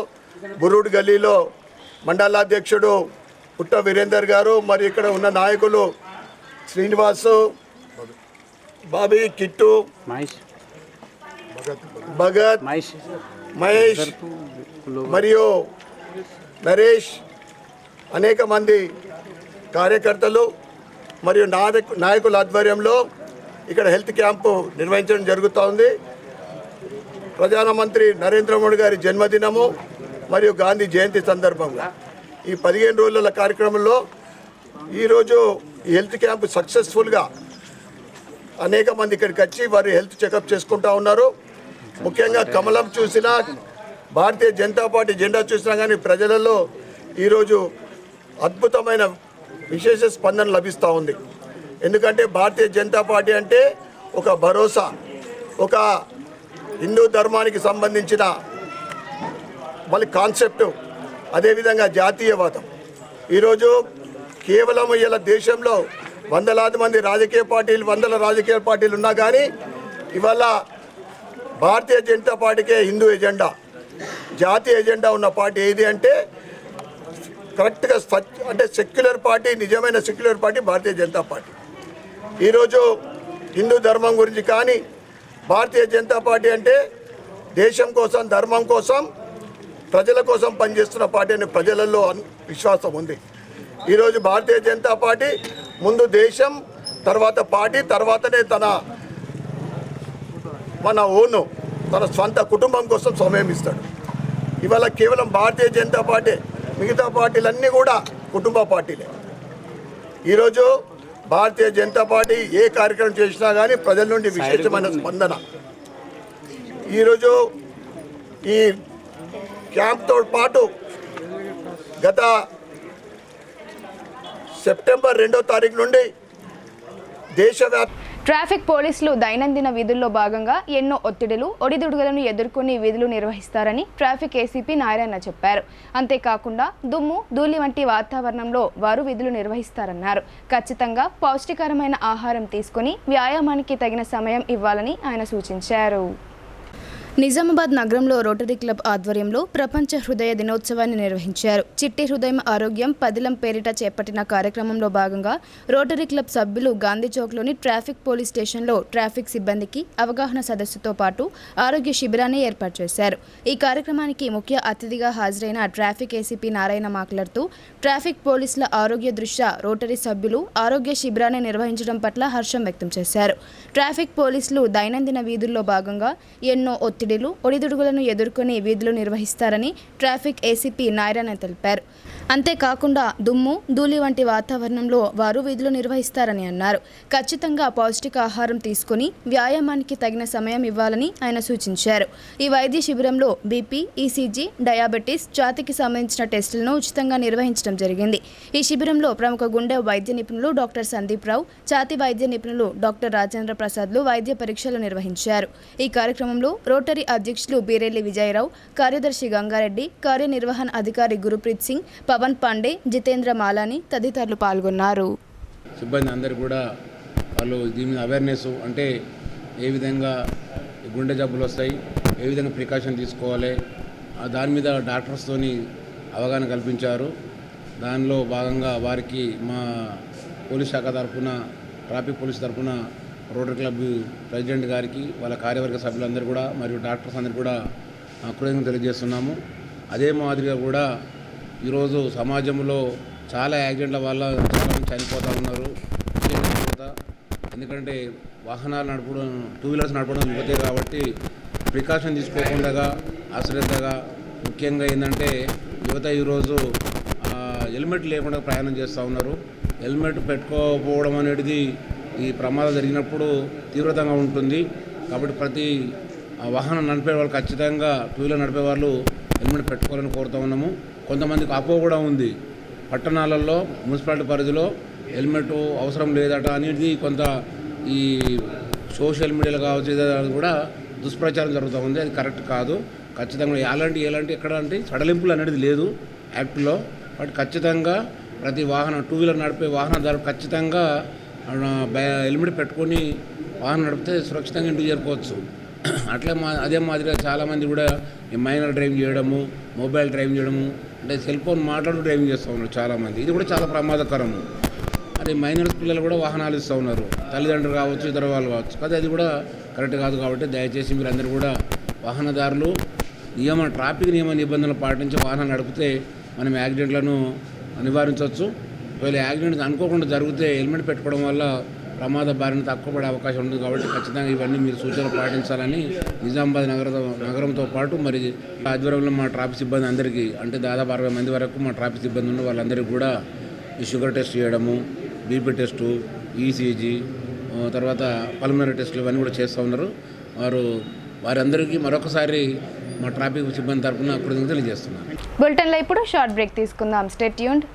బురూడ్ గల్లీలో మండలాధ్యక్షుడు పుట్ట వీరేందర్ గారు, మరి ఇక్కడ ఉన్న నాయకులు శ్రీనివాసు, బాబీ, కిట్టు, భగత్, మహేష్ మరియు నరేష్, అనేక మంది కార్యకర్తలు మరియు నాయకుల ఆధ్వర్యంలో ఇక్కడ హెల్త్ క్యాంపు నిర్వహించడం జరుగుతూ ఉంది. ప్రధానమంత్రి నరేంద్ర మోడీ గారి జన్మదినము మరియు గాంధీ జయంతి సందర్భంగా ఈ 15 రోజుల కార్యక్రమంలో ఈరోజు ఈ హెల్త్ క్యాంపు సక్సెస్ఫుల్గా అనేక మంది ఇక్కడికి వచ్చి వారి హెల్త్ చెకప్ చేసుకుంటూ ఉన్నారు. ముఖ్యంగా కమలం చూసినా, భారతీయ జనతా పార్టీ జెండా చూసినా కానీ ప్రజలలో ఈరోజు అద్భుతమైన విశేష స్పందన లభిస్తూ ఉంది. ఎందుకంటే భారతీయ జనతా పార్టీ అంటే ఒక భరోసా, ఒక హిందూ ధర్మానికి సంబంధించిన మళ్ళీ కాన్సెప్టు, అదేవిధంగా జాతీయవాదం. ఈరోజు కేవలం ఇలా దేశంలో వందల రాజకీయ పార్టీలు ఉన్నా కానీ ఇవాళ భారతీయ జనతా పార్టీకే హిందూ ఎజెండా, జాతీయ ఎజెండా ఉన్న పార్టీ ఏది అంటే కరెక్ట్గా అంటే సెక్యులర్ పార్టీ, నిజమైన secular party Bharatiya Janata party. ఈరోజు హిందూ ధర్మం గురించి కానీ భారతీయ జనతా పార్టీ అంటే దేశం కోసం, ధర్మం కోసం, ప్రజల కోసం పనిచేస్తున్న పార్టీ అనే ప్రజలలో విశ్వాసం ఉంది. ఈరోజు భారతీయ జనతా పార్టీ ముందు దేశం, తర్వాత పార్టీ, తర్వాతనే మన ఓను, తన స్వంత కుటుంబం కోసం సమయం ఇస్తాడు. ఇవాళ కేవలం భారతీయ జనతా పార్టీ, మిగతా పార్టీలన్నీ కూడా కుటుంబ పార్టీలే. ఈరోజు భారతీయ జనతా పార్టీ ఏ కార్యక్రమం చేసినా కానీ ప్రజల నుండి విశేషమైన స్పందన. ఈరోజు ఈ క్యాంప్తో పాటు గత సెప్టెంబర్ 2వ తారీఖు నుండి దేశవ్యాప్త ట్రాఫిక్ పోలీసులు దైనందిన విధుల్లో భాగంగా ఎన్నో ఒత్తిడులు, ఒడిదుడుగులను ఎదుర్కొని విధులు నిర్వహిస్తారని ట్రాఫిక్ ఏసీపీ నారాయణ చెప్పారు. అంతేకాకుండా దుమ్ము, ధూళి వంటి వాతావరణంలో వారు విధులు నిర్వహిస్తారన్నారు. ఖచ్చితంగా పౌష్టికరమైన ఆహారం తీసుకుని వ్యాయామానికి తగిన సమయం ఇవ్వాలని ఆయన సూచించారు. నిజామాబాద్ నగరంలో రోటరీ క్లబ్ ఆధ్వర్యంలో ప్రపంచ హృదయ దినోత్సవాన్ని నిర్వహించారు. చిట్టి హృదయం ఆరోగ్యం పదిలం పేరిట చేపట్టిన కార్యక్రమంలో భాగంగా రోటరీ క్లబ్ సభ్యులు గాంధీ చౌక్లోని ట్రాఫిక్ పోలీస్ స్టేషన్లో ట్రాఫిక్ సిబ్బందికి అవగాహన సదస్సుతో పాటు ఆరోగ్య శిబిరాన్ని ఏర్పాటు చేశారు. ఈ కార్యక్రమానికి ముఖ్య అతిథిగా హాజరైన ట్రాఫిక్ ఏసీపీ నారాయణ మాట్లాడుతూ ట్రాఫిక్ పోలీసుల ఆరోగ్య దృష్ట్యా రోటరీ సభ్యులు ఆరోగ్య శిబిరాన్ని నిర్వహించడం పట్ల హర్షం వ్యక్తం చేశారు. ట్రాఫిక్ పోలీసులు దైనందిన విధుల్లో భాగంగా ఎన్నో ఒడిదుడుగులను ఎదుర్కొని విధులు నిర్వహిస్తారని ట్రాఫిక్ ఏసీపీ నారాయణ తెలిపారు. అంతేకాకుండా దుమ్ము, ధూళి వంటి వాతావరణంలో వారు విధులు నిర్వహిస్తారని అన్నారు. ఖచ్చితంగా పౌష్టికాహారం తీసుకుని వ్యాయామానికి తగిన సమయం ఇవ్వాలని ఆయన సూచించారు. ఈ వైద్య శిబిరంలో బీపీ, ఈసీజీ, డయాబెటీస్, ఛాతీకి సంబంధించిన టెస్టులను ఉచితంగా నిర్వహించడం జరిగింది. ఈ శిబిరంలో ప్రముఖ గుండె వైద్య నిపుణులు డాక్టర్ సందీప్ రావు, ఛాతీ వైద్య నిపుణులు డాక్టర్ రాజేంద్ర ప్రసాద్లు వైద్య పరీక్షలు నిర్వహించారు. ఈ కార్యక్రమంలో రోటరీ అధ్యక్షులు బీరెల్లి విజయరావు, కార్యదర్శి గంగారెడ్డి, కార్యనిర్వహణ అధికారి గురుప్రీత్ సింగ్, పవన్ పాండే, జితేంద్ర మాలాని తదితరులు పాల్గొన్నారు. సిబ్బంది అందరు కూడా వాళ్ళు దీని మీద అవేర్నెస్, అంటే ఏ విధంగా గుండె జబ్బులు వస్తాయి, ఏ విధంగా ప్రికాషన్ తీసుకోవాలి, దాని మీద డాక్టర్స్తోని అవగాహన కల్పించారు. దానిలో భాగంగా వారికి మా పోలీస్ శాఖ తరఫున, ట్రాఫిక్ పోలీస్ తరఫున రోటరీ క్లబ్ ప్రెసిడెంట్ గారికి, వాళ్ళ కార్యవర్గ సభ్యులందరూ కూడా మరియు డాక్టర్స్ అందరూ కూడా కృతజ్ఞతలు తెలియజేస్తున్నాము. అదే మాదిరిగా కూడా ఈరోజు సమాజంలో చాలా యాక్సిడెంట్ల వల్ల చాలామంది చనిపోతూ ఉన్నారు. ఎందుకంటే వాహనాలు నడపడం, 2 వీలర్స్ నడపడం యువతే కాబట్టి ప్రికాషన్ తీసుకోకుండా అశ్రద్ధగా, ముఖ్యంగా ఏంటంటే యువత ఈరోజు హెల్మెట్ లేకుండా ప్రయాణం చేస్తూ ఉన్నారు. హెల్మెట్ పెట్టుకోకపోవడం అనేది ఈ ప్రమాదం జరిగినప్పుడు తీవ్రతంగా ఉంటుంది. కాబట్టి ప్రతి వాహనం నడిపే వాళ్ళు ఖచ్చితంగా 2 వీలర్ నడిపే వాళ్ళు హెల్మెట్ పెట్టుకోవాలని కోరుతూ ఉన్నాము. కొంతమందికి అపోహ కూడా ఉంది, పట్టణాలలో మున్సిపాలిటీ పరిధిలో హెల్మెట్ అవసరం లేదట అనేది కొంత ఈ సోషల్ మీడియాలో కావచ్చు ఇది కూడా దుష్ప్రచారం జరుగుతూ ఉంది. అది కరెక్ట్ కాదు. ఖచ్చితంగా ఎలాంటి ఎక్కడ అంటే సడలింపులు అనేది లేదు యాక్ట్లో. బట్ ఖచ్చితంగా ప్రతి వాహనం 2 వీలర్ నడిపే వాహనదారు ఖచ్చితంగా హెల్మెట్ పెట్టుకొని వాహనం నడిపితే సురక్షితంగా ఇంటికి చేరుకోవచ్చు. అట్లా అదే మాదిరిగా చాలామంది కూడా మైనర్ డ్రైవింగ్ చేయడము, మొబైల్ డ్రైవింగ్ చేయడము, అంటే సెల్ ఫోన్ మాట్లాడుతూ డ్రైవింగ్ చేస్తూ ఉన్నారు చాలామంది. ఇది కూడా చాలా ప్రమాదకరము. అది మైనర్ పిల్లలు కూడా వాహనాలు ఇస్తూ ఉన్నారు, తల్లిదండ్రులు కావచ్చు, ఇతర వాళ్ళు కావచ్చు. కానీ అది కూడా కరెక్ట్ కాదు. కాబట్టి దయచేసి మీరు అందరూ కూడా వాహనదారులు ట్రాఫిక్ నియమ నిబంధనలు పాటించి వాహనం నడిపితే మనం యాక్సిడెంట్లను నివారించవచ్చు. ఒకవేళ యాక్సిడెంట్స్ అనుకోకుండా జరిగితే హెల్మెట్ పెట్టుకోవడం వల్ల ప్రమాద బారిన తక్కువ పడే అవకాశం ఉంటుంది. కాబట్టి ఖచ్చితంగా ఇవన్నీ మీరు సూచనలు పాటించాలని నిజామాబాద్ నగరంతో పాటు మరి ఆధ్వర్యంలో మా ట్రాఫిక్ సిబ్బంది అందరికీ, అంటే దాదాపు 60 మంది వరకు మా ట్రాఫిక్ సిబ్బంది ఉన్న వాళ్ళందరికీ కూడా ఈ షుగర్ టెస్ట్ చేయడము, బీపీ టెస్టు, ఈసీజీ, తర్వాత పల్మనరీ టెస్టులు ఇవన్నీ కూడా చేస్తూ ఉన్నారు. వారందరికీ మరొకసారి మా ట్రాఫిక్ సిబ్బంది తరఫున కృతజ్ఞతలు తెలియజేస్తున్నాను. బులెటిన్లో ఇప్పుడు షార్ట్ బ్రేక్ తీసుకుందాం. Stay tuned.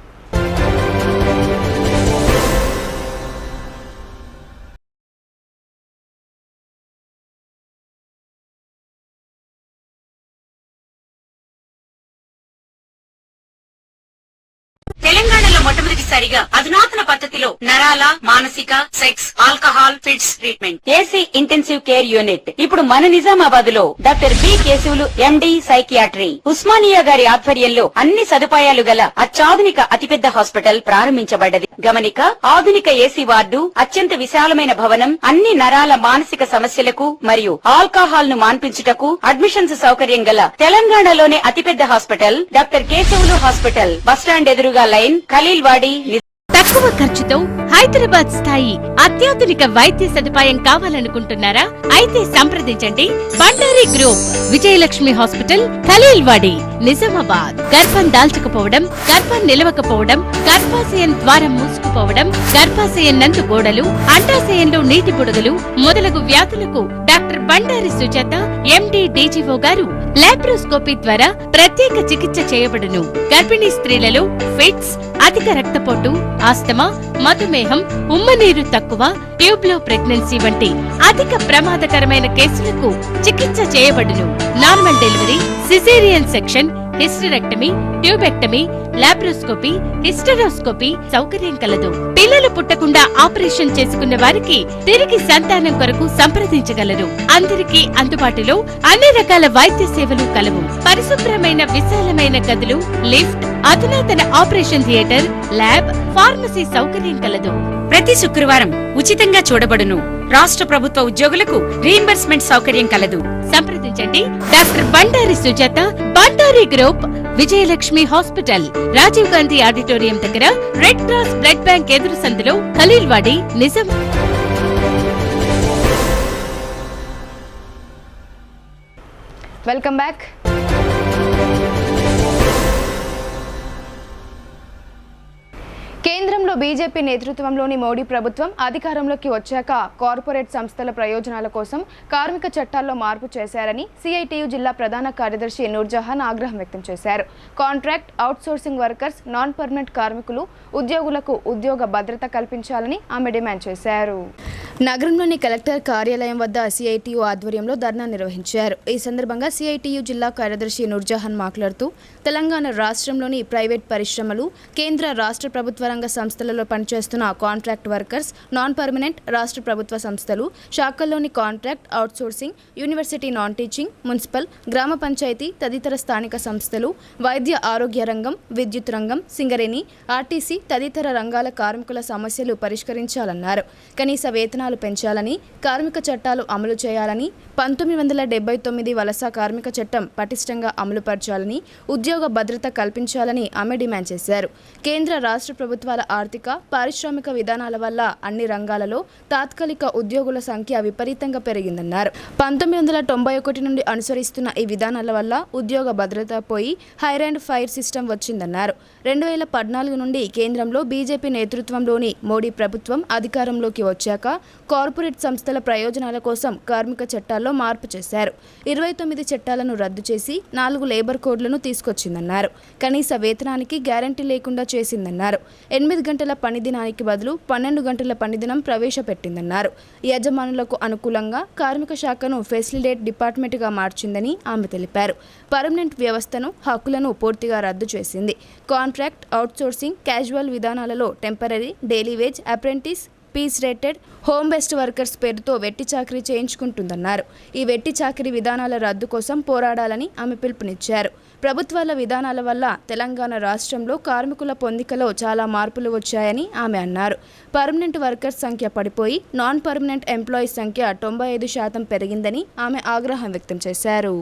తెలంగాణలో మొట్టమొదటిసారిగా అధునాతన పద్ధతిలో నరాల, మానసిక, sex, alcohol, fits treatment, AC intensive care unit ఇప్పుడు మన నిజామాబాద్ లో doctor B Keshavulu MD psychiatry, Osmania గారి ఆధ్వర్యంలో అన్ని సదుపాయాలు గల అత్యాధునిక అతిపెద్ద హాస్పిటల్ ప్రారంభించబడ్డది. గమనిక, ఆధునిక ఏసీ వార్డు, అత్యంత విశాలమైన భవనం, అన్ని నరాల మానసిక సమస్యలకు మరియు ఆల్కహాల్ ను మాన్పించుటకు అడ్మిషన్స్ సౌకర్యం గల తెలంగాణలోనే అతిపెద్ద hospital doctor Keshavulu hospital, bus stand ఎదురుగా లైన్, ఖలీల్వాడి. తక్కువ ఖర్చుతో హైదరాబాద్ స్థాయి అత్యాధునిక వైద్య సదుపాయం కావాలనుకుంటున్నారా? అయితే సంప్రదించండి బండారి గ్రూప్, విజయలక్ష్మి హాస్పిటల్, ఖలీల్వాడి, నిజామాబాద్. గర్భం దాల్చకపోవడం, గర్భం నిలవకపోవడం, గర్భాశయం ద్వారం మూసుకుపోవడం, గర్భాశయం నందు గోడలు, అండాశయంలో నీటి బుడగలు మొదలగు వ్యాధులకు డాక్టర్ బండారి సుజాత ఎండి డీజీఓ గారు లాప్రోస్కోపీ ద్వారా ప్రత్యేక చికిత్స చేయబడును. గర్భిణీ స్త్రీలలో ఫిట్స్, అధిక రక్తపోటు, ఆస్తమా, మధుమేహం, ఉమ్మనీరు తక్కువ, ట్యూబ్లో ప్రెగ్నెన్సీ వంటి అధిక ప్రమాదకరమైన కేసులకు చికిత్స చేయబడును. Normal delivery, caesarean section, hysterectomy, tubectomy, laparoscopy, hysteroscopy సౌకర్యం కలదు. పిల్లలు పుట్టకుండా ఆపరేషన్ చేసుకున్న వారికి తిరిగి సంతానం కొరకు సంప్రదించగలరు. అందరికీ అందుబాటులో అన్ని రకాల వైద్య సేవలు కలవు. పరిశుభ్రమైన విశాలమైన గదులు, లిఫ్ట్, అధునాతన ఆపరేషన్ థియేటర్, ల్యాబ్, ఫార్మసీ సౌకర్యం కలదు. ప్రతి శుక్రవారం ఉచితంగా చూడబడును. రాష్ట్ర ప్రభుత్వ ఉద్యోగులకు రీయింబర్స్మెంట్ సౌకర్యం కలదు. సంప్రదించండి doctor Bandari Sujatha, Bandari group, Vijayalakshmi hospital, Rajiv Gandhi auditorium దగ్గర, రెడ్ క్రాస్ బ్లడ్ బ్యాంక్ ఎదురు సందులో, ఖలీల్వాడి, నిజాం. Welcome back. కేంద్రంలో బీజేపీ నేతృత్వంలోని మోడీ ప్రభుత్వం అధికారంలోకి వచ్చాక కార్పొరేట్ సంస్థల ప్రయోజనాల కోసం కార్మిక చట్టాల్లో మార్పు చేశారని సిఐటియు జిల్లా ప్రధాన కార్యదర్శి నూర్జహాన్ ఆగ్రహం వ్యక్తం చేశారు. Contract, outsourcing workers, non permanent కార్మికులు, ఉద్యోగులకు ఉద్యోగ భద్రత కల్పించాలని ఆమె డిమాండ్ చేశారు. నగరంలోని కలెక్టర్ కార్యాలయం వద్ద సిఐటియు ఆధ్వర్యంలో ధర్నా నిర్వహించారు. ఈ సందర్భంగా సిఐటియు జిల్లా కార్యదర్శి నూర్జహాన్ మాట్లాడుతూ, తెలంగాణ రాష్ట్రంలోని ప్రైవేట్ పరిశ్రమలు, కేంద్ర రాష్ట్ర ప్రభుత్వ రంగ సంస్థలలో పనిచేస్తున్న కాంట్రాక్ట్ వర్కర్స్, నాన్ పర్మనెంట్ రాష్ట్ర ప్రభుత్వ సంస్థలు, శాఖల్లోని contract, outsourcing, university non teaching, municipal, గ్రామ పంచాయతీ తదితర స్థానిక సంస్థలు, వైద్య ఆరోగ్య రంగం, విద్యుత్ రంగం, సింగరేణి, ఆర్టీసీ తదితర రంగాల కార్మికుల సమస్యలు పరిష్కరించాలన్నారు. కనీస వేతనాలు పెంచాలని, కార్మిక చట్టాలు అమలు చేయాలని, 1979 వలస కార్మిక చట్టం పటిష్టంగా అమలుపరచాలని, ఉద్యోగ భద్రత కల్పించాలని ఆమె డిమాండ్ చేశారు. కేంద్ర రాష్ట్ర ప్రభుత్వాల ఆర్థిక, పారిశ్రామిక విధానాల వల్ల అన్ని రంగాలలో తాత్కాలిక ఉద్యోగుల సంఖ్య విపరీతంగా పెరిగిందన్నారు. 1991 నుండి అనుసరిస్తున్న ఈ విధానాల వల్ల ఉద్యోగ భద్రత పోయి హైర్ అండ్ ఫైర్ సిస్టమ్ వచ్చిందన్నారు. 2014 నుండి కేంద్రంలో బీజేపీ నేతృత్వంలోని మోడీ ప్రభుత్వం అధికారంలోకి వచ్చాక కార్పొరేట్ సంస్థల ప్రయోజనాల కోసం కార్మిక చట్టాల్లో మార్పు చేశారు. 29 చట్టాలను రద్దు చేసి 4 లేబర్ కోడ్లను తీసుకొచ్చిందన్నారు. కనీస వేతనానికి గ్యారంటీ లేకుండా చేసిందన్నారు. 8 గంటల గంటల పని దినానికి బదులు 12 గంటల పని దినం ప్రవేశపెట్టిందన్నారు. యజమానులకు అనుకూలంగా కార్మిక శాఖను ఫెసిలిటేట్ డిపార్ట్మెంట్గా మార్చిందని ఆమె తెలిపారు. పర్మనెంట్ వ్యవస్థను, హక్కులను పూర్తిగా రద్దు చేసింది. కాంట్రాక్ట్, అవుట్సోర్సింగ్, క్యాజువల్ విధానాలలో temporary, daily wage, apprentice, piece rated, home based workers పేరుతో వెట్టి చాకరీ చేయించుకుంటుందన్నారు. ఈ వెట్టి చాకరీ విధానాల రద్దు కోసం పోరాడాలని ఆమె పిలుపునిచ్చారు. ప్రభుత్వాల విధానాల వల్ల తెలంగాణ రాష్ట్రంలో కార్మికుల పొందికలో చాలా మార్పులు వచ్చాయని ఆమె అన్నారు. పర్మనెంట్ వర్కర్స్ సంఖ్య పడిపోయి నాన్ పర్మనెంట్ ఎంప్లాయీస్ సంఖ్య 95% పెరిగిందని ఆమె ఆగ్రహం వ్యక్తం చేశారు.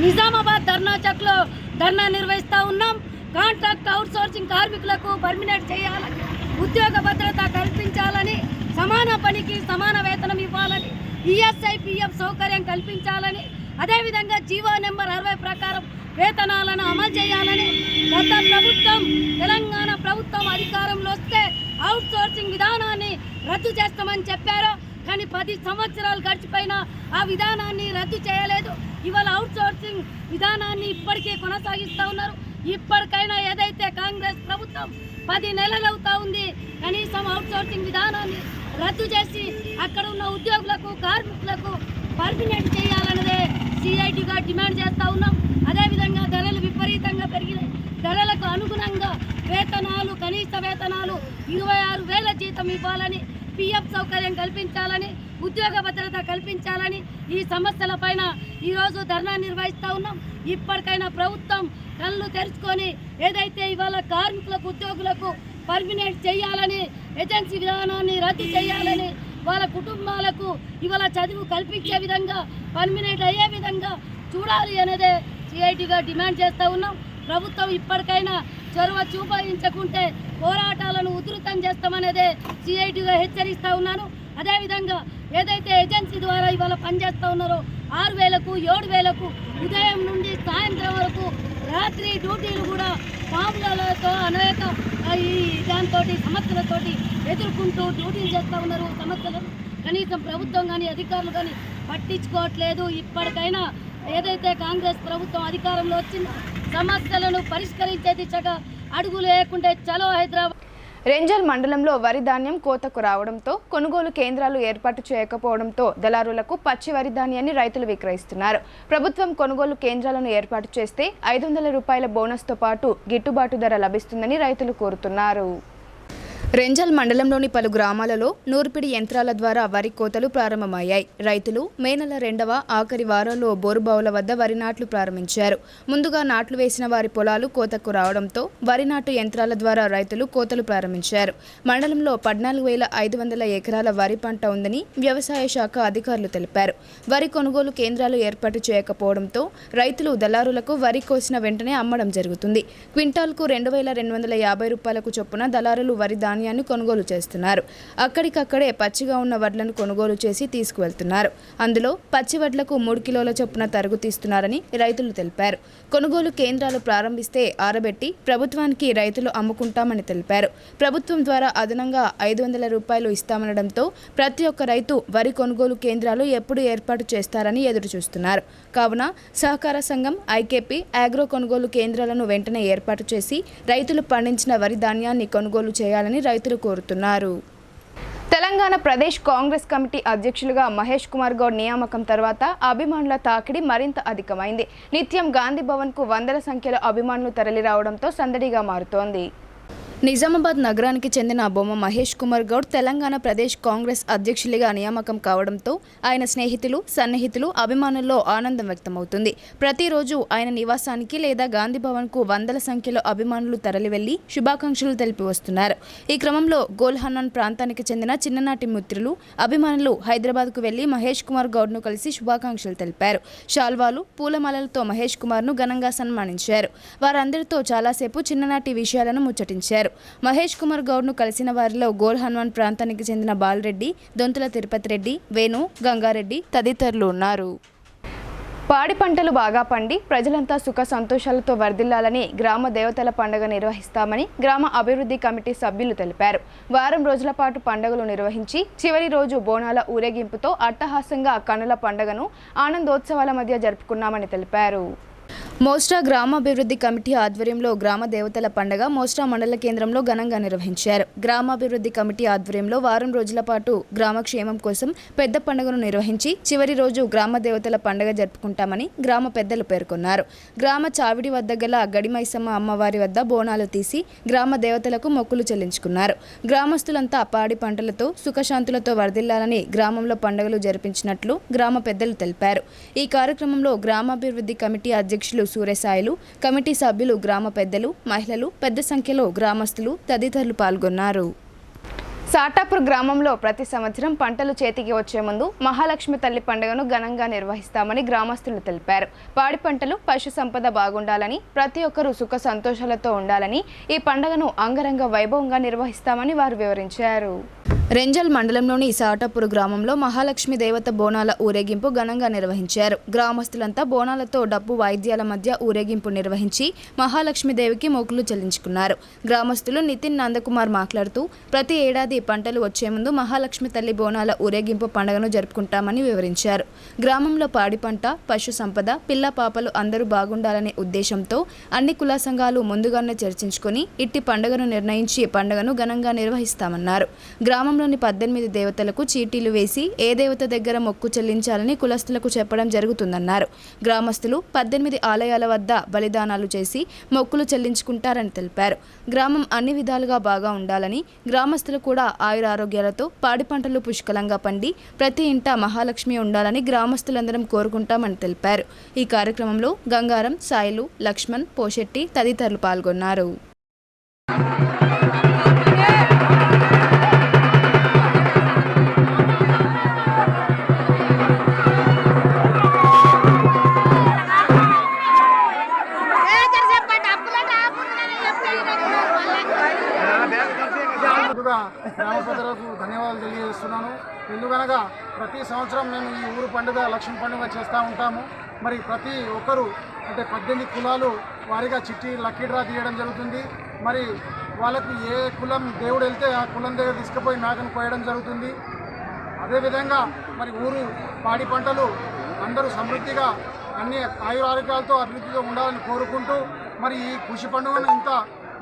నిజామాబాద్ ధర్నా చౌక్లో ధర్నా నిర్వహిస్తూ ఉన్నాం. కాంట్రాక్ట్, అవుట్సోర్సింగ్ కార్మికులకు పర్మినెంట్ చేయాలని, ఉద్యోగ భద్రత కల్పించాలని, సమాన పనికి సమాన వేతనం ఇవ్వాలని, ఈఎస్ఐ, పిఎఫ్ సౌకర్యం కల్పించాలని, అదేవిధంగా జీవో నెంబర్ 60 ప్రకారం వేతనాలను అమలు చేయాలని గత ప్రభుత్వం, తెలంగాణ ప్రభుత్వం అధికారంలో వస్తే అవుట్సోర్సింగ్ విధానాన్ని రద్దు చేస్తామని చెప్పారు. కానీ 10 సంవత్సరాలు గడిచిపోయినా ఆ విధానాన్ని రద్దు చేయలేదు. ఇవాళ అవుట్సోర్సింగ్ విధానాన్ని ఇప్పటికే కొనసాగిస్తూ ఉన్నారు. ఇప్పటికైనా ఏదైతే కాంగ్రెస్ ప్రభుత్వం 10 నెలలు అవుతా ఉంది, కనీసం అవుట్సోర్సింగ్ విధానాన్ని రద్దు చేసి అక్కడ ఉన్న ఉద్యోగులకు, కార్మికులకు పర్మినెంట్ చేయాలన్నదే సిఐటిగా డిమాండ్ చేస్తూ ఉన్నాం. అదేవిధంగా ధరలు విపరీతంగా పెరిగినాయి. ధరలకు అనుగుణంగా వేతనాలు, కనీస వేతనాలు 26,000 జీతం ఇవ్వాలని, పిఎఫ్ సౌకర్యం కల్పించాలని, ఉద్యోగ భద్రత కల్పించాలని ఈ సమస్యల పైన ఈరోజు ధర్నా నిర్వహిస్తూ ఉన్నాం. ఇప్పటికైనా ప్రభుత్వం కళ్ళు తెరుచుకొని ఏదైతే ఇవాళ కార్మికులకు, ఉద్యోగులకు పర్మినెంట్ చేయాలని, ఏజెన్సీ విధానాన్ని రద్దు చేయాలని, వాళ్ళ కుటుంబాలకు ఇవాళ చదువు కల్పించే విధంగా, పర్మినెంట్ అయ్యే విధంగా చూడాలి అనేదే సిఐటిగా డిమాండ్ చేస్తూ ఉన్నాం. ప్రభుత్వం ఇప్పటికైనా చొరవ చూపించకుంటే పోరాటాలను ఉధృతం చేస్తామనేదే సిఐటిగా హెచ్చరిస్తూ ఉన్నాను. అదేవిధంగా ఏదైతే ఏజెన్సీ ద్వారా ఇవాళ పనిచేస్తూ ఉన్నారో 6,000కు, 7,000కు ఉదయం నుండి సాయంత్రం వరకు రాత్రి డ్యూటీలు కూడా పాములతో అనేక ఈ దాంతో సమస్యలతోటి ఎదుర్కొంటూ డ్యూటీలు చేస్తూ ఉన్నారు. సమస్యలను కనీసం ప్రభుత్వం కానీ అధికారులు కానీ పట్టించుకోవట్లేదు. ఇప్పటికైనా ఏదైతే కాంగ్రెస్ ప్రభుత్వం అధికారంలో వచ్చిందో సమస్యలను పరిష్కరించే దిశగా అడుగులు వేయకుండా చలో హైదరాబాద్. రెంజల్ మండలంలో వరి ధాన్యం కోతకు రావడంతో కొనుగోలు కేంద్రాలు ఏర్పాటు చేయకపోవడంతో దళారులకు పచ్చి వరి ధాన్యాన్ని రైతులు విక్రయిస్తున్నారు. ప్రభుత్వం కొనుగోలు కేంద్రాలను ఏర్పాటు చేస్తే 500 రూపాయల బోనస్తో పాటు గిట్టుబాటు ధర లభిస్తుందని రైతులు కోరుతున్నారు. రెంజల్ మండలంలోని పలు గ్రామాలలో నూర్పిడి యంత్రాల ద్వారా వరి కోతలు ప్రారంభమయ్యాయి. రైతులు మే నెల 2వ ఆఖరి వారంలో బోరుబావుల వద్ద వరి నాట్లు ప్రారంభించారు. ముందుగా నాట్లు వేసిన వారి పొలాలు కోతకు రావడంతో వరి నాటు యంత్రాల ద్వారా రైతులు కోతలు ప్రారంభించారు. మండలంలో 14,500 ఎకరాల వరి పంట ఉందని వ్యవసాయ శాఖ అధికారులు తెలిపారు. వరి కొనుగోలు కేంద్రాలు ఏర్పాటు చేయకపోవడంతో రైతులు దళారులకు వరి కోసిన వెంటనే అమ్మడం జరుగుతుంది. క్వింటాల్కు 2,250 రూపాయలకు చొప్పున దళారులు వరి ధాన్యాన్ని కొనుగోలు చేస్తున్నారు. అక్కడికక్కడే పచ్చిగా ఉన్న వడ్లను కొనుగోలు చేసి తీసుకువెళ్తున్నారు. అందులో పచ్చి వడ్లకు 3 కిలోల చొప్పున తరుగు తీస్తున్నారని రైతులు తెలిపారు. కొనుగోలు కేంద్రాలు ప్రారంభిస్తే ఆరబెట్టి ప్రభుత్వానికి రైతులు అమ్ముకుంటామని తెలిపారు. ప్రభుత్వం ద్వారా అదనంగా 500 రూపాయలు ఇస్తామనడంతో ప్రతి ఒక్క రైతు వరి కొనుగోలు కేంద్రాలు ఎప్పుడు ఏర్పాటు చేస్తారని ఎదురు చూస్తున్నారు. కావున సహకార సంఘం, ఐకేపీ, ఆగ్రో కొనుగోలు కేంద్రాలను వెంటనే ఏర్పాటు చేసి రైతులు పండించిన వరి ధాన్యాన్ని కొనుగోలు చేయాలని రైతులు కోరుతున్నారు. తెలంగాణ ప్రదేశ్ కాంగ్రెస్ కమిటీ అధ్యక్షులుగా మహేష్ కుమార్ గౌడ్ నియామకం తర్వాత అభిమానుల తాకిడి మరింత అధికమైంది. నిత్యం గాంధీ భవన్కు వందల సంఖ్యలో అభిమానులు తరలిరావడంతో సందడిగా మారుతోంది. నిజామాబాద్ నగరానికి చెందిన బొమ్మ మహేష్ కుమార్ గౌడ్ తెలంగాణ ప్రదేశ్ కాంగ్రెస్ అధ్యక్షులుగా నియామకం కావడంతో ఆయన స్నేహితులు, సన్నిహితులు, అభిమానుల్లో ఆనందం వ్యక్తమవుతుంది. ప్రతిరోజు ఆయన నివాసానికి లేదా గాంధీ భవన్కు వందల సంఖ్యలో అభిమానులు తరలివెళ్లి శుభాకాంక్షలు తెలిపి వస్తున్నారు. ఈ క్రమంలో గోల్హన్నాన్ ప్రాంతానికి చెందిన చిన్ననాటి మిత్రులు, అభిమానులు హైదరాబాద్కు వెళ్లి మహేష్ కుమార్ గౌడ్ను కలిసి శుభాకాంక్షలు తెలిపారు. శాల్వాలు, పూలమాలలతో మహేష్ కుమార్ను ఘనంగా సన్మానించారు. వారందరితో చాలాసేపు చిన్ననాటి విషయాలను ముచ్చటించారు. మహేష్ కుమార్ గౌడ్ను కలిసిన వారిలో గోల్ హనుమాన్ ప్రాంతానికి చెందిన బాలరెడ్డి, దొంతుల తిరుపతి రెడ్డి, వేణు, గంగారెడ్డి తదితరులు ఉన్నారు. పాడి పంటలు బాగా పండి ప్రజలంతా సుఖ సంతోషాలతో వర్ధిల్లాలని గ్రామ దేవతల పండుగ నిర్వహిస్తామని గ్రామ అభివృద్ధి కమిటీ సభ్యులు తెలిపారు. వారం రోజుల పాటు పండుగలు నిర్వహించి చివరి రోజు బోనాల ఊరేగింపుతో అట్టహాసంగా కనుల పండుగను ఆనందోత్సవాల మధ్య జరుపుకున్నామని తెలిపారు. మోస్టా గ్రామాభివృద్ధి కమిటీ ఆధ్వర్యంలో గ్రామ దేవతల పండుగ మోస్టా మండల కేంద్రంలో ఘనంగా నిర్వహించారు. గ్రామాభివృద్ధి కమిటీ ఆధ్వర్యంలో వారం రోజుల పాటు గ్రామ క్షేమం కోసం పెద్ద పండుగను నిర్వహించి చివరి రోజు గ్రామ దేవతల పండుగ జరుపుకుంటామని గ్రామ పెద్దలు పేర్కొన్నారు. గ్రామ చావిడి వద్ద గల గడిమైసమ్మ అమ్మవారి వద్ద బోనాలు తీసి గ్రామ దేవతలకు మొక్కులు చెల్లించుకున్నారు. గ్రామస్తులంతా పాడి పంటలతో సుఖశాంతులతో వర్ధిల్లాలని గ్రామంలో పండుగలు జరిపించినట్లు గ్రామ పెద్దలు తెలిపారు. ఈ కార్యక్రమంలో గ్రామాభివృద్ధి కమిటీ అధ్యక్షులు సూర్యసాయిలు, కమిటీ సభ్యులు, గ్రామ పెద్దలు, మహిళలు, పెద్ద సంఖ్యలో గ్రామస్తులు తదితరులు పాల్గొన్నారు. సాటాపూర్ గ్రామంలో ప్రతి సంవత్సరం పంటలు చేతికి వచ్చే ముందు మహాలక్ష్మి తల్లి పండుగను ఘనంగా నిర్వహిస్తామని గ్రామస్తులు తెలిపారు. పాడి పంటలు, పశు సంపద బాగుండాలని, ప్రతి ఒక్కరూ సుఖ సంతోషాలతో ఉండాలని ఈ పండుగను అంగరంగ వైభవంగా నిర్వహిస్తామని వారు వివరించారు. రెంజల్ మండలంలోని సాటాపూర్ గ్రామంలో మహాలక్ష్మి దేవత బోనాల ఊరేగింపు ఘనంగా నిర్వహించారు. గ్రామస్తులంతా బోనాలతో డప్పు వాయిద్యాల మధ్య ఊరేగింపు నిర్వహించి మహాలక్ష్మి దేవికి మొక్కులు చెల్లించుకున్నారు. గ్రామస్తులు నితిన్ నందకుమార్ మాట్లాడుతూ ప్రతి ఏడాది పంటలు వచ్చే ముందు మహాలక్ష్మి తల్లి బోనాల ఊరేగింపు పండుగను జరుపుకుంటామని వివరించారు. గ్రామంలో పాడి పంట, పశు సంపద, పిల్ల పాపలు అందరూ బాగుండాలనే ఉద్దేశంతో అన్ని కుల సంఘాలు ముందుగానే చర్చించుకొని ఇట్టి పండుగను నిర్ణయించి పండుగను ఘనంగా నిర్వహిస్తామన్నారు. గ్రామంలోని 18 దేవతలకు చీటీలు వేసి ఏ దేవత దగ్గర మొక్కు చెల్లించాలని కులస్తులకు చెప్పడం జరుగుతుందన్నారు. గ్రామస్తులు 18 ఆలయాల వద్ద బలిదానాలు చేసి మొక్కులు చెల్లించుకుంటారని తెలిపారు. గ్రామం అన్ని విధాలుగా బాగా ఉండాలని, గ్రామస్తులు కూడా ఆయురారోగ్యాలతో పాడి పంటలు పుష్కలంగా పండి ప్రతి ఇంట మహాలక్ష్మి ఉండాలని గ్రామస్తులందరం కోరుకుంటామని తెలిపారు. ఈ కార్యక్రమంలో గంగారం, సాయిలు, లక్ష్మణ్, పోషెట్టి తదితరులు పాల్గొన్నారు. గ్రామ ప్రజలకు ధన్యవాదాలు తెలియజేస్తున్నాను. ఎందుకనగా ప్రతి సంవత్సరం మేము ఈ ఊరు పండుగ లక్ష్మీ పండుగ చేస్తూ ఉంటాము. మరి ప్రతి ఒక్కరు అంటే 18 కులాలు వారిగా చిట్టి లక్కీ డ్రా తీయడం జరుగుతుంది. మరి వాళ్ళకు ఏ కులం దేవుడు వెళ్తే ఆ కులం దగ్గర తీసుకుపోయి మేకను కోయడం జరుగుతుంది. అదేవిధంగా మరి ఊరు పాడి పంటలు అందరూ సమృద్ధిగా అన్ని ఆయురారోగ్యాలతో అభివృద్ధితో ఉండాలని కోరుకుంటూ మరి ఈ కృషి పండుగను ఇంత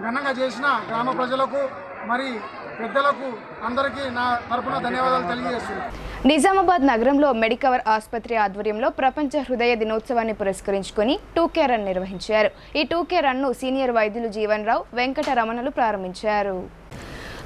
ఘనంగా చేసిన గ్రామ ప్రజలకు మరి పెద్దలకు అందరికీ నా తరపున ధన్యవాదాలు తెలియజేస్తున్నాను. నిజామాబాద్ నగరంలో మెడికవర్ ఆసుపత్రి ఆధ్వర్యంలో ప్రపంచ హృదయ దినోత్సవాన్ని పురస్కరించుకొని 2K రన్ నిర్వహించారు. ఈ 2K రన్ను సీనియర్ వైద్యులు జీవన్ రావు, వెంకట రమణలు ప్రారంభించారు.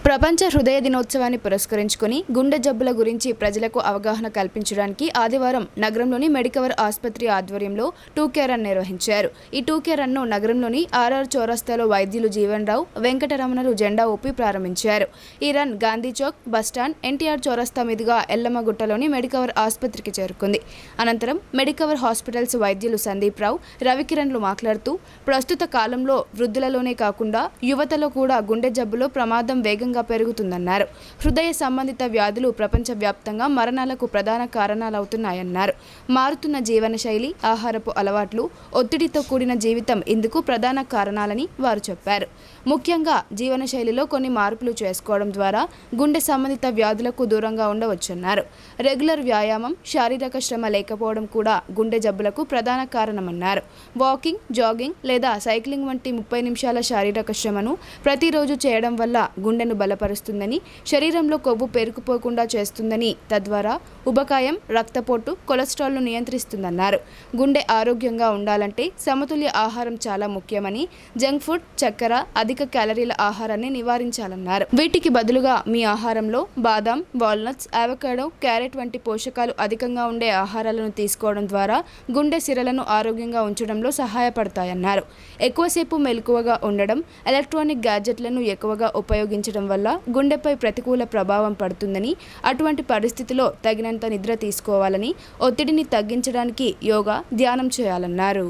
ప్రపంచ హృదయ దినోత్సవాన్ని పురస్కరించుకొని గుండె జబ్బుల గురించి ప్రజలకు అవగాహన కల్పించడానికి ఆదివారం నగరంలోని మెడికవర్ ఆసుపత్రి ఆధ్వర్యంలో 2K రన్ నిర్వహించారు. ఈ 2K రన్ను నగరంలోని ఆర్ఆర్ చౌరస్తాలో వైద్యులు జీవన్ రావు, వెంకటరమణలు జెండా ఊపి ప్రారంభించారు. ఈ రన్ గాంధీ చౌక్, బస్టాండ్, ఎన్టీఆర్ చౌరస్తా మీదుగా ఎల్లమ్మగుట్టలోని మెడికవర్ ఆసుపత్రికి చేరుకుంది. అనంతరం మెడికవర్ హాస్పిటల్స్ వైద్యులు సందీప్ రావు, రవికిరణ్లు మాట్లాడుతూ ప్రస్తుత కాలంలో వృద్ధులలోనే కాకుండా యువతలో కూడా గుండె జబ్బులో ప్రమాదం వేగంగా పెరుగుతుందన్నారు. హృదయ సంబంధిత వ్యాధులు ప్రపంచవ్యాప్తంగా మరణాలకు ప్రధాన కారణాలవుతున్నాయన్నారు. మారుతున్న జీవనశైలి, ఆహారపు అలవాట్లు, ఒత్తిడితో కూడిన జీవితం ఇందుకు ప్రధాన కారణాలని వారు చెప్పారు. ముఖ్యంగా జీవనశైలిలో కొన్ని మార్పులు చేసుకోవడం ద్వారా గుండె సంబంధిత వ్యాధులకు దూరంగా ఉండవచ్చన్నారు. రెగ్యులర్ వ్యాయామం, శారీరక శ్రమ లేకపోవడం కూడా గుండె జబ్బులకు ప్రధాన కారణమన్నారు. వాకింగ్, జాగింగ్ లేదా సైక్లింగ్ వంటి 30 నిమిషాల శారీరక శ్రమను ప్రతిరోజు చేయడం వల్ల గుండెను బలపరుస్తుందని, శరీరంలో కొవ్వు పేరుకుపోకుండా చేస్తుందని, తద్వారా ఉబకాయం, రక్తపోటు, కొలెస్ట్రాల్ను నియంత్రిస్తుందన్నారు. గుండె ఆరోగ్యంగా ఉండాలంటే సమతుల్య ఆహారం చాలా ముఖ్యమని, జంక్ ఫుడ్, చక్కెర, అధిక క్యాలరీల ఆహారాన్ని నివారించాలన్నారు. వీటికి బదులుగా మీ ఆహారంలో బాదాం, వాల్నట్స్, అవకాడో, క్యారెట్ వంటి పోషకాలు అధికంగా ఉండే ఆహారాలను తీసుకోవడం ద్వారా గుండె సిరలను ఆరోగ్యంగా ఉంచడంలో సహాయపడతాయన్నారు. ఎక్కువసేపు మెలకువగా ఉండడం, ఎలక్ట్రానిక్ గ్యాడ్జెట్లను ఎక్కువగా ఉపయోగించడం వల్ల గుండెపై ప్రతికూల ప్రభావం పడుతుందని, అటువంటి పరిస్థితిలో తగినంత నిద్ర తీసుకోవాలని, ఒత్తిడిని తగ్గించడానికి యోగా, ధ్యానం చేయాలన్నారు.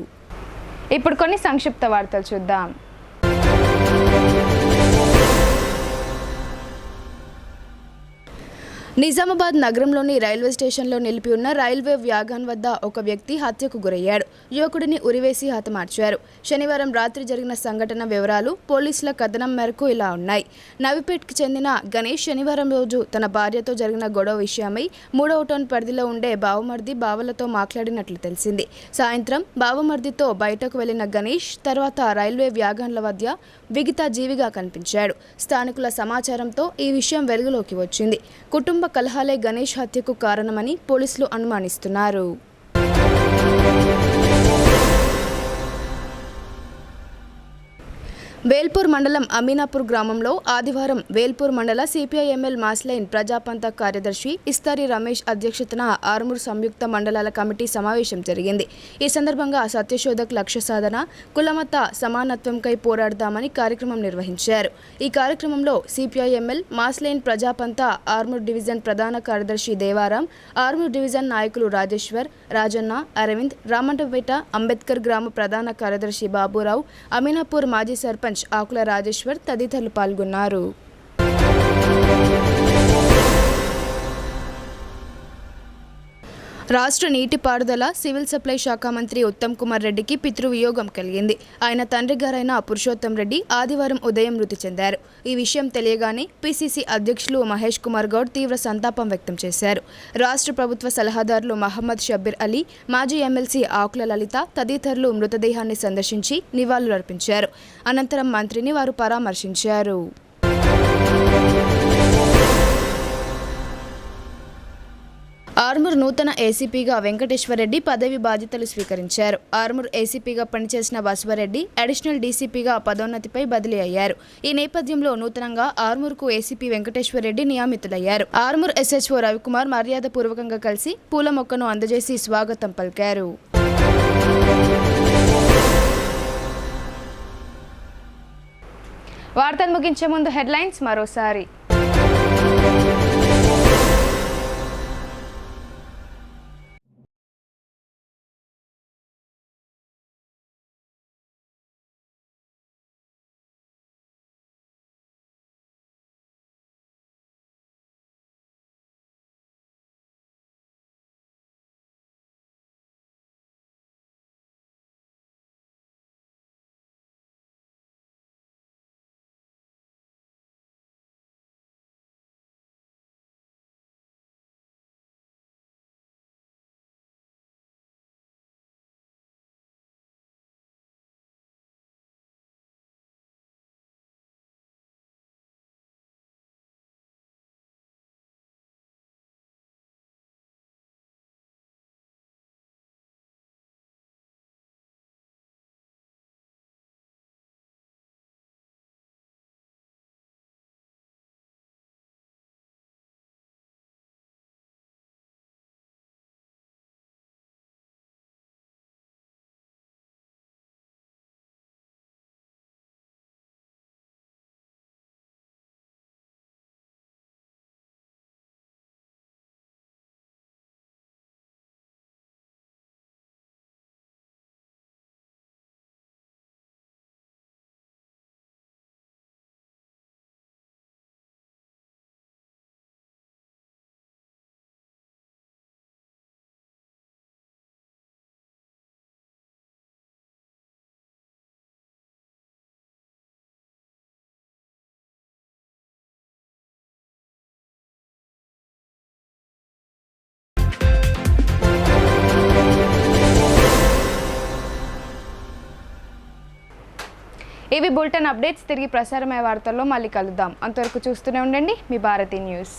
ఇప్పుడు కొన్ని సంక్షిప్త వార్తలు చూద్దాం. నిజామాబాద్ నగరంలోని రైల్వే స్టేషన్లో నిలిపి ఉన్న రైల్వే వ్యాగన్ వద్ద ఒక వ్యక్తి హత్యకు గురయ్యాడు. యువకుడిని ఉరివేసి హతమార్చారు. శనివారం రాత్రి జరిగిన సంఘటన వివరాలు పోలీసుల కథనం మేరకు ఇలా ఉన్నాయి. నవిపేట్కి చెందిన గణేష్ శనివారం రోజు తన భార్యతో జరిగిన గొడవ విషయమై 3వ టౌన్ పరిధిలో ఉండే బావమర్ది బావలతో మాట్లాడినట్లు తెలిసింది. సాయంత్రం బావమర్దితో బయటకు వెళ్లిన గణేష్ తర్వాత రైల్వే వ్యాగన్ల వద్ద విగిత జీవిగా కనిపించాడు. స్థానికుల సమాచారంతో ఈ విషయం వెలుగులోకి వచ్చింది. కుటుంబ కలహాలే గణేష్ హత్యకు కారణమని పోలీసులు అనుమానిస్తున్నారు. వేల్పూర్ మండలం అమీనాపూర్ గ్రామంలో ఆదివారం వేల్పూర్ మండల సిపిఐఎంఎల్ మాస్లైన్ ప్రజాపంత కార్యదర్శి ఇస్తారి రమేష్ అధ్యక్షతన ఆర్మూర్ సంయుక్త మండలాల కమిటీ సమావేశం జరిగింది. ఈ సందర్భంగా సత్యశోధక్ లక్ష్య సాధన, కులమత సమానత్వంకై పోరాడదామని కార్యక్రమం నిర్వహించారు. ఈ కార్యక్రమంలో సిపిఐఎంఎల్ మాస్లైన్ ప్రజాపంత ఆర్మూర్ డివిజన్ ప్రధాన కార్యదర్శి దేవారాం, ఆర్మూర్ డివిజన్ నాయకులు రాజేశ్వర్, రాజన్న, అరవింద్, రామంటపేట అంబేద్కర్ గ్రామ ప్రధాన కార్యదర్శి బాబురావు, అమీనాపూర్ మాజీ సర్పంచ్ ఆకుల రాజేశ్వర్ తదితరులు పాల్గొన్నారు. రాష్ట్ర నీటిపారుదల సివిల్ సప్లై శాఖ మంత్రి ఉత్తమ్ కుమార్ రెడ్డికి పితృవియోగం కలిగింది. ఆయన తండ్రి గారైన పురుషోత్తం రెడ్డి ఆదివారం ఉదయం మృతి చెందారు. ఈ విషయం తెలియగానే పిసిసి అధ్యక్షులు మహేష్ కుమార్ గౌడ్ తీవ్ర సంతాపం వ్యక్తం చేశారు. రాష్ట్ర ప్రభుత్వ సలహాదారులు మహమ్మద్ షబ్బీర్ అలీ, మాజీ ఎమ్మెల్సీ ఆకుల లలిత తదితరులు మృతదేహాన్ని సందర్శించి నివాళులర్పించారు. అనంతరం మంత్రిని వారు పరామర్శించారు. ఆర్మూర్ నూతన ఏసీపీగా వెంకటేశ్వరరెడ్డి పదవి బాధ్యతలు స్వీకరించారు. ఆర్మూర్ ఏసీపీగా పనిచేసిన బసవరెడ్డి అడిషనల్ డీసీపీగా పదోన్నతిపై బదిలీ అయ్యారు. ఈ నేపథ్యంలో నూతనంగా ఆర్మూర్కు ఏసీపీ వెంకటేశ్వరరెడ్డి నియమితులయ్యారు. ఆర్మూర్ ఎస్హెచ్ఓ రవికుమార్ మర్యాదపూర్వకంగా కలిసి పూల మొక్కను అందజేసి స్వాగతం పలికారు. వార్తలు ముగించే ముందు హెడ్లైన్స్ మరోసారి. ఇవి బులెటిన్ అప్డేట్స్. తిరిగి ప్రసారమయ్యే వార్తల్లో మళ్ళీ కలుద్దాం. అంతవరకు చూస్తూనే ఉండండి మీ భారతీ న్యూస్.